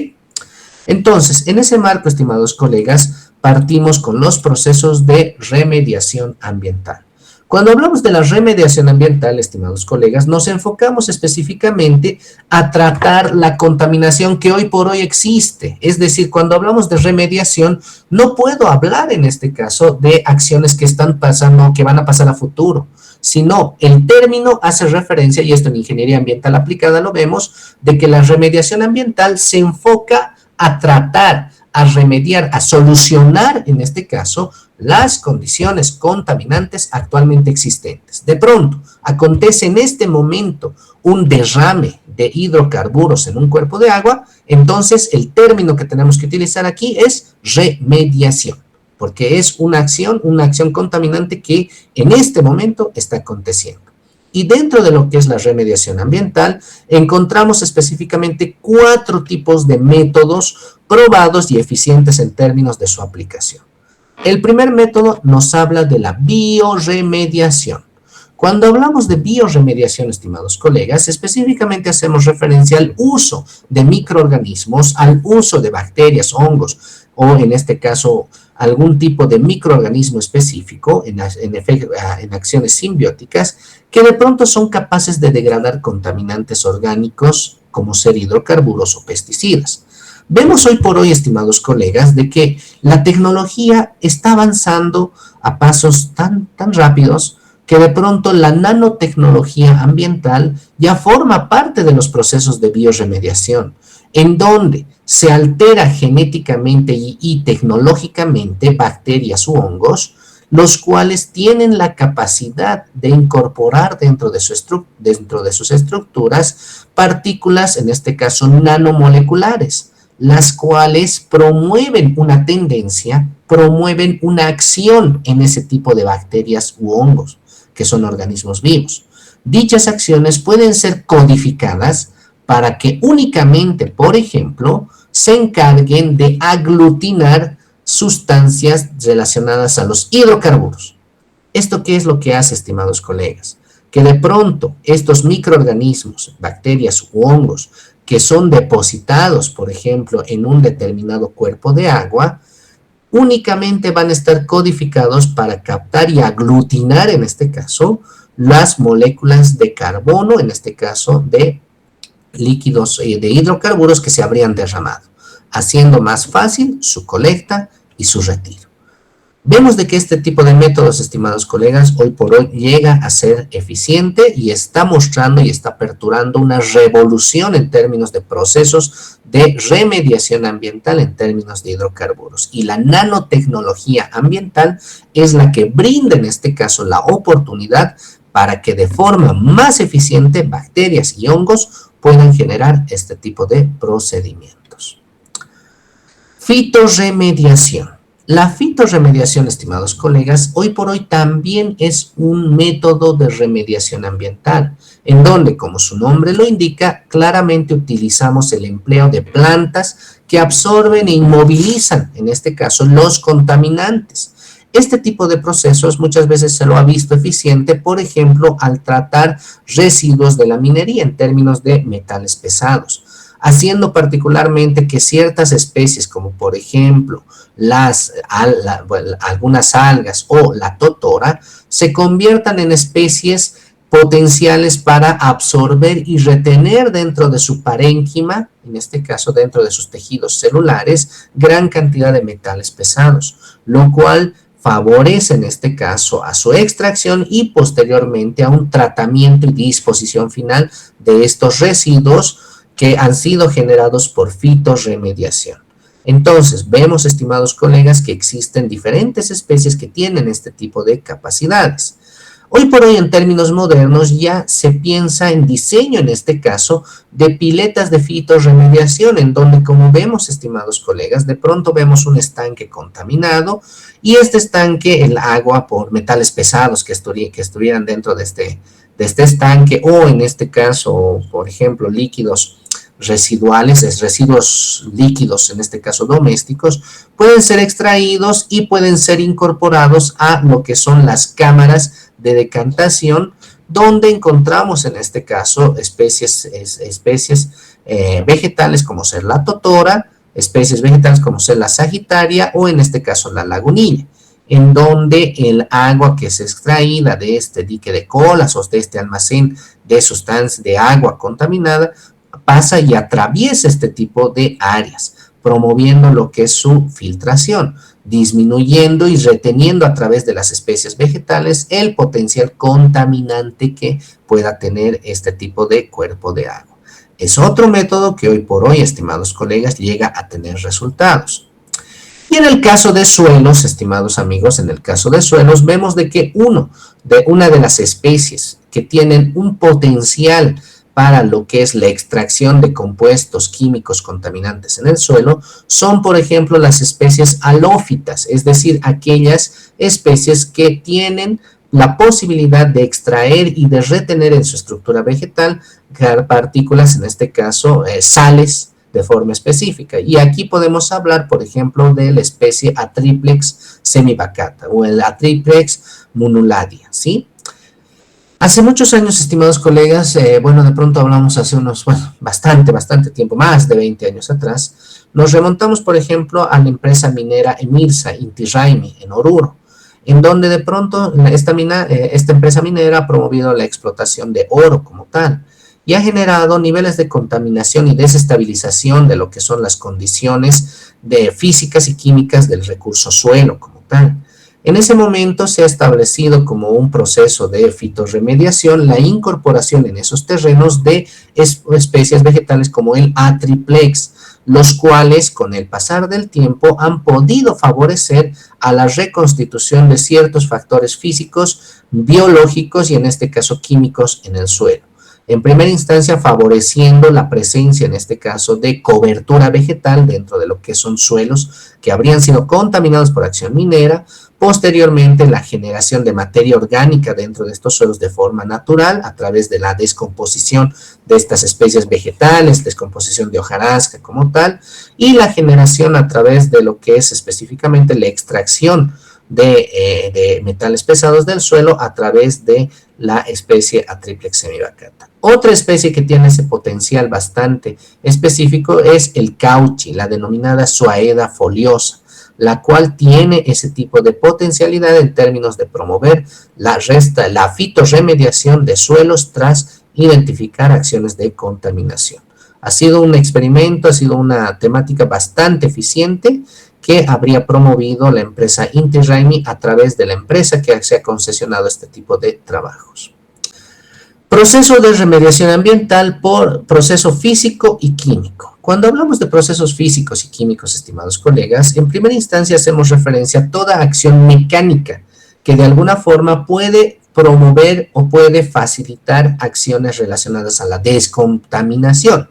Entonces, en ese marco, estimados colegas, partimos con los procesos de remediación ambiental. Cuando hablamos de la remediación ambiental, estimados colegas, nos enfocamos específicamente a tratar la contaminación que hoy por hoy existe. Es decir, cuando hablamos de remediación, no puedo hablar en este caso de acciones que están pasando, que van a pasar a futuro, sino el término hace referencia, y esto en ingeniería ambiental aplicada lo vemos, de que la remediación ambiental se enfoca a tratar, a remediar, a solucionar, en este caso, las condiciones contaminantes actualmente existentes. De pronto, acontece en este momento un derrame de hidrocarburos en un cuerpo de agua, entonces el término que tenemos que utilizar aquí es remediación, porque es una acción contaminante que en este momento está aconteciendo. Y dentro de lo que es la remediación ambiental, encontramos específicamente 4 tipos de métodos probados y eficientes en términos de su aplicación. El primer método nos habla de la bioremediación. Cuando hablamos de bioremediación, estimados colegas, específicamente hacemos referencia al uso de microorganismos, al uso de bacterias, hongos, o en este caso algún tipo de microorganismo específico en acciones simbióticas que de pronto son capaces de degradar contaminantes orgánicos como ser hidrocarburos o pesticidas. Vemos hoy por hoy, estimados colegas, de que la tecnología está avanzando a pasos tan rápidos que de pronto la nanotecnología ambiental ya forma parte de los procesos de bioremediación, en donde se altera genéticamente y tecnológicamente bacterias u hongos, los cuales tienen la capacidad de incorporar dentro de sus estructuras partículas, en este caso nanomoleculares, las cuales promueven una tendencia, promueven una acción en ese tipo de bacterias u hongos, que son organismos vivos. Dichas acciones pueden ser codificadas para que únicamente, por ejemplo, se encarguen de aglutinar sustancias relacionadas a los hidrocarburos. ¿Esto qué es lo que hace, estimados colegas? Que de pronto estos microorganismos, bacterias u hongos, que son depositados, por ejemplo, en un determinado cuerpo de agua, únicamente van a estar codificados para captar y aglutinar, en este caso, las moléculas de carbono, en este caso de líquidos de hidrocarburos que se habrían derramado, haciendo más fácil su colecta y su retiro. Vemos de que este tipo de métodos, estimados colegas, hoy por hoy llega a ser eficiente y está mostrando y está aperturando una revolución en términos de procesos de remediación ambiental en términos de hidrocarburos. Y la nanotecnología ambiental es la que brinda en este caso la oportunidad para que de forma más eficiente bacterias y hongos puedan generar este tipo de procedimientos. Fitorremediación. La fitorremediación, estimados colegas, hoy por hoy también es un método de remediación ambiental, en donde, como su nombre lo indica, claramente utilizamos el empleo de plantas que absorben e inmovilizan, en este caso, los contaminantes. Este tipo de procesos muchas veces se lo ha visto eficiente, por ejemplo, al tratar residuos de la minería en términos de metales pesados, haciendo particularmente que ciertas especies, como por ejemplo algunas algas o la totora, se conviertan en especies potenciales para absorber y retener dentro de su parénquima, en este caso dentro de sus tejidos celulares, gran cantidad de metales pesados, lo cual favorece en este caso a su extracción y posteriormente a un tratamiento y disposición final de estos residuos que han sido generados por fitorremediación. Entonces, vemos, estimados colegas, que existen diferentes especies que tienen este tipo de capacidades. Hoy por hoy, en términos modernos, ya se piensa en diseño, en este caso, de piletas de fitorremediación, en donde, como vemos, estimados colegas, de pronto vemos un estanque contaminado y este estanque, el agua por metales pesados que estuvieran dentro de este estanque, o en este caso, por ejemplo, líquidos residuales, residuos líquidos, en este caso domésticos, pueden ser extraídos y pueden ser incorporados a lo que son las cámaras de decantación, donde encontramos en este caso especies vegetales como ser la totora, especies vegetales como ser la sagitaria o en este caso la lagunilla, en donde el agua que es extraída de este dique de colas o de este almacén de sustancias de agua contaminada pasa y atraviesa este tipo de áreas, promoviendo lo que es su filtración, disminuyendo y reteniendo a través de las especies vegetales el potencial contaminante que pueda tener este tipo de cuerpo de agua. Es otro método que hoy por hoy, estimados colegas, llega a tener resultados. Y en el caso de suelos, estimados amigos, en el caso de suelos, vemos de que una de las especies que tienen un potencial para lo que es la extracción de compuestos químicos contaminantes en el suelo son, por ejemplo, las especies halófitas, es decir, aquellas especies que tienen la posibilidad de extraer y de retener en su estructura vegetal partículas, en este caso sales de forma específica. Y aquí podemos hablar, por ejemplo, de la especie Atriplex semibacata o el Atriplex munuladia, ¿sí? Hace muchos años, estimados colegas, bueno, de pronto hablamos hace unos, bueno, bastante tiempo, más de 20 años atrás, nos remontamos, por ejemplo, a la empresa minera Emirsa, Inti Raymi, en Oruro, en donde de pronto esta empresa minera ha promovido la explotación de oro como tal, y ha generado niveles de contaminación y desestabilización de lo que son las condiciones de físicas y químicas del recurso suelo como tal. En ese momento se ha establecido como un proceso de fitorremediación la incorporación en esos terrenos de especies vegetales como el Atriplex, los cuales con el pasar del tiempo han podido favorecer a la reconstitución de ciertos factores físicos, biológicos y en este caso químicos en el suelo. En primera instancia, favoreciendo la presencia, en este caso, de cobertura vegetal dentro de lo que son suelos que habrían sido contaminados por acción minera. Posteriormente, la generación de materia orgánica dentro de estos suelos de forma natural a través de la descomposición de estas especies vegetales, descomposición de hojarasca como tal, y la generación a través de lo que es específicamente la extracción de metales pesados del suelo a través de la especie Atriplex semivacata. Otra especie que tiene ese potencial bastante específico es el cauchi, la denominada Suaeda foliosa, la cual tiene ese tipo de potencialidad en términos de promover la fitorremediación de suelos tras identificar acciones de contaminación. Ha sido un experimento, ha sido una temática bastante eficiente que habría promovido la empresa Inti Raymi a través de la empresa que se ha concesionado este tipo de trabajos. Proceso de remediación ambiental por proceso físico y químico. Cuando hablamos de procesos físicos y químicos, estimados colegas, en primera instancia hacemos referencia a toda acción mecánica que de alguna forma puede promover o puede facilitar acciones relacionadas a la descontaminación.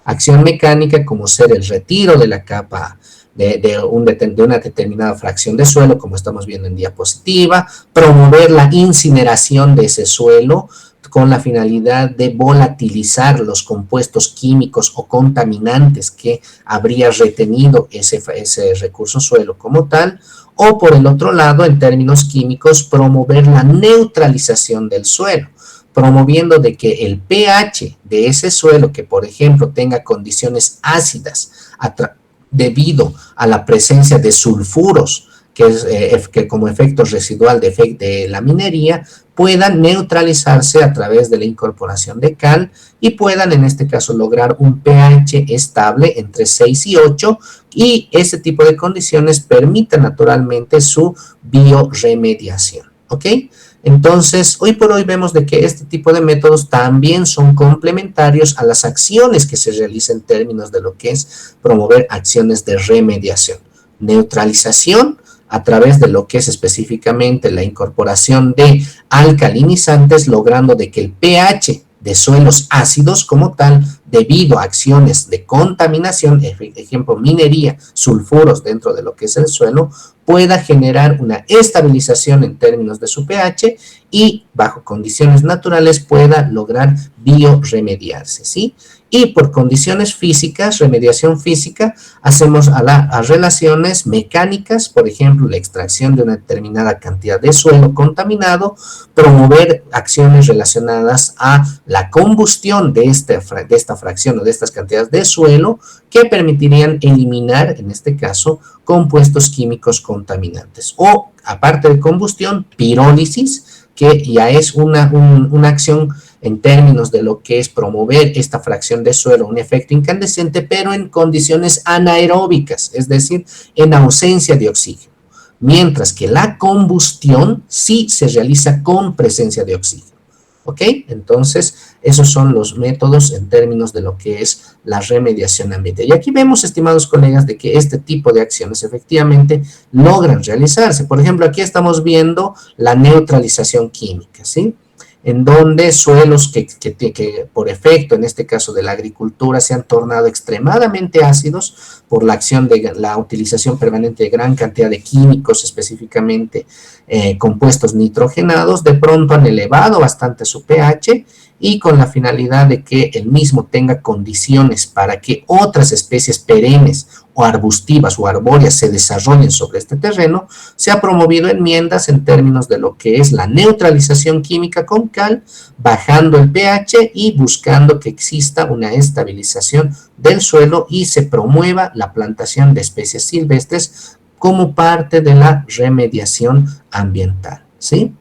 Acción mecánica como ser el retiro de la capa de una determinada fracción de suelo, como estamos viendo en diapositiva, promover la incineración de ese suelo con la finalidad de volatilizar los compuestos químicos o contaminantes que habría retenido ese recurso suelo como tal, o por el otro lado, en términos químicos, promover la neutralización del suelo, promoviendo de que el pH de ese suelo, que por ejemplo tenga condiciones ácidas debido a la presencia de sulfuros, que como efecto residual de la minería, puedan neutralizarse a través de la incorporación de cal y puedan en este caso lograr un pH estable entre 6 y 8 y ese tipo de condiciones permiten naturalmente su bioremediación, ¿ok? Entonces, hoy por hoy vemos de que este tipo de métodos también son complementarios a las acciones que se realizan en términos de lo que es promover acciones de remediación. Neutralización a través de lo que es específicamente la incorporación de alcalinizantes, logrando de que el pH de suelos ácidos como tal, debido a acciones de contaminación, ejemplo minería, sulfuros dentro de lo que es el suelo, pueda generar una estabilización en términos de su pH y bajo condiciones naturales pueda lograr bioremediarse, ¿sí? Y por condiciones físicas, remediación física, hacemos a relaciones mecánicas, por ejemplo, la extracción de una determinada cantidad de suelo contaminado, promover acciones relacionadas a la combustión de esta fracción o de estas cantidades de suelo que permitirían eliminar, en este caso, compuestos químicos contaminantes. O, aparte de combustión, pirólisis, que ya es una acción en términos de lo que es promover esta fracción de suelo, un efecto incandescente, pero en condiciones anaeróbicas, es decir, en ausencia de oxígeno. Mientras que la combustión sí se realiza con presencia de oxígeno. ¿Ok? Entonces, esos son los métodos en términos de lo que es la remediación ambiental. Y aquí vemos, estimados colegas, de que este tipo de acciones efectivamente logran realizarse. Por ejemplo, aquí estamos viendo la neutralización química, ¿sí? En donde suelos que por efecto, en este caso de la agricultura, se han tornado extremadamente ácidos por la acción de la utilización permanente de gran cantidad de químicos, específicamente compuestos nitrogenados, de pronto han elevado bastante su pH y con la finalidad de que el mismo tenga condiciones para que otras especies perennes o arbustivas o arbóreas se desarrollen sobre este terreno, se ha promovido enmiendas en términos de lo que es la neutralización química con cal, bajando el pH y buscando que exista una estabilización del suelo y se promueva la plantación de especies silvestres como parte de la remediación ambiental, ¿sí?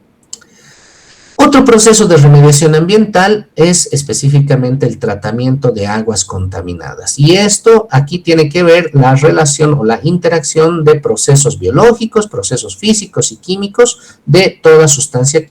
Otro proceso de remediación ambiental es específicamente el tratamiento de aguas contaminadas. Y esto aquí tiene que ver la relación o la interacción de procesos biológicos, procesos físicos y químicos de toda sustancia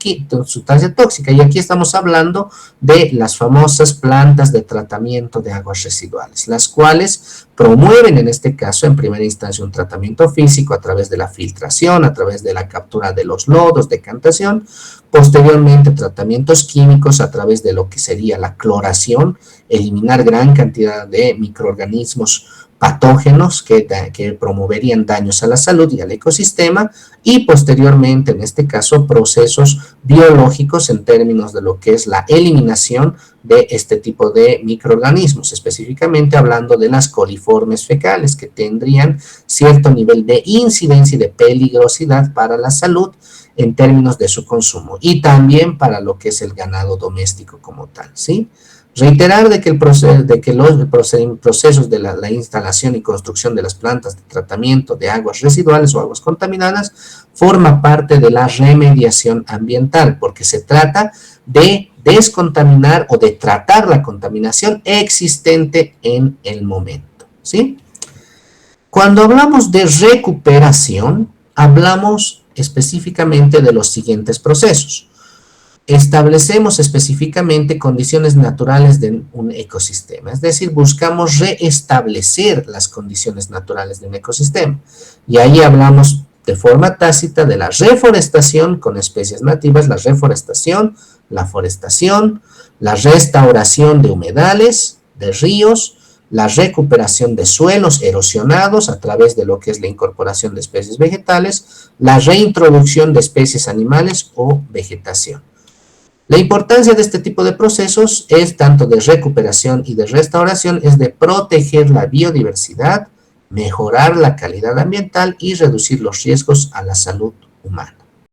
tóxica. Y aquí estamos hablando de las famosas plantas de tratamiento de aguas residuales, las cuales promueven en este caso en primera instancia un tratamiento físico a través de la filtración, a través de la captura de los lodos, decantación, posteriormente tratamientos químicos a través de lo que sería la cloración, eliminar gran cantidad de microorganismos patógenos que promoverían daños a la salud y al ecosistema, y posteriormente en este caso procesos biológicos en términos de lo que es la eliminación de este tipo de microorganismos, específicamente hablando de las coliformes fecales que tendrían cierto nivel de incidencia y de peligrosidad para la salud en términos de su consumo y también para lo que es el ganado doméstico como tal, ¿sí? Reiterar de que, los procesos de la instalación y construcción de las plantas de tratamiento de aguas residuales o aguas contaminadas forma parte de la remediación ambiental, porque se trata de descontaminar o de tratar la contaminación existente en el momento, ¿sí? Cuando hablamos de recuperación, hablamos específicamente de los siguientes procesos. Establecemos específicamente condiciones naturales de un ecosistema, es decir, buscamos reestablecer las condiciones naturales de un ecosistema. Y ahí hablamos de forma tácita de la reforestación con especies nativas, la reforestación, la forestación, la restauración de humedales, de ríos, la recuperación de suelos erosionados a través de lo que es la incorporación de especies vegetales, la reintroducción de especies animales o vegetación. La importancia de este tipo de procesos es tanto de recuperación y de restauración, es de proteger la biodiversidad, mejorar la calidad ambiental y reducir los riesgos a la salud humana.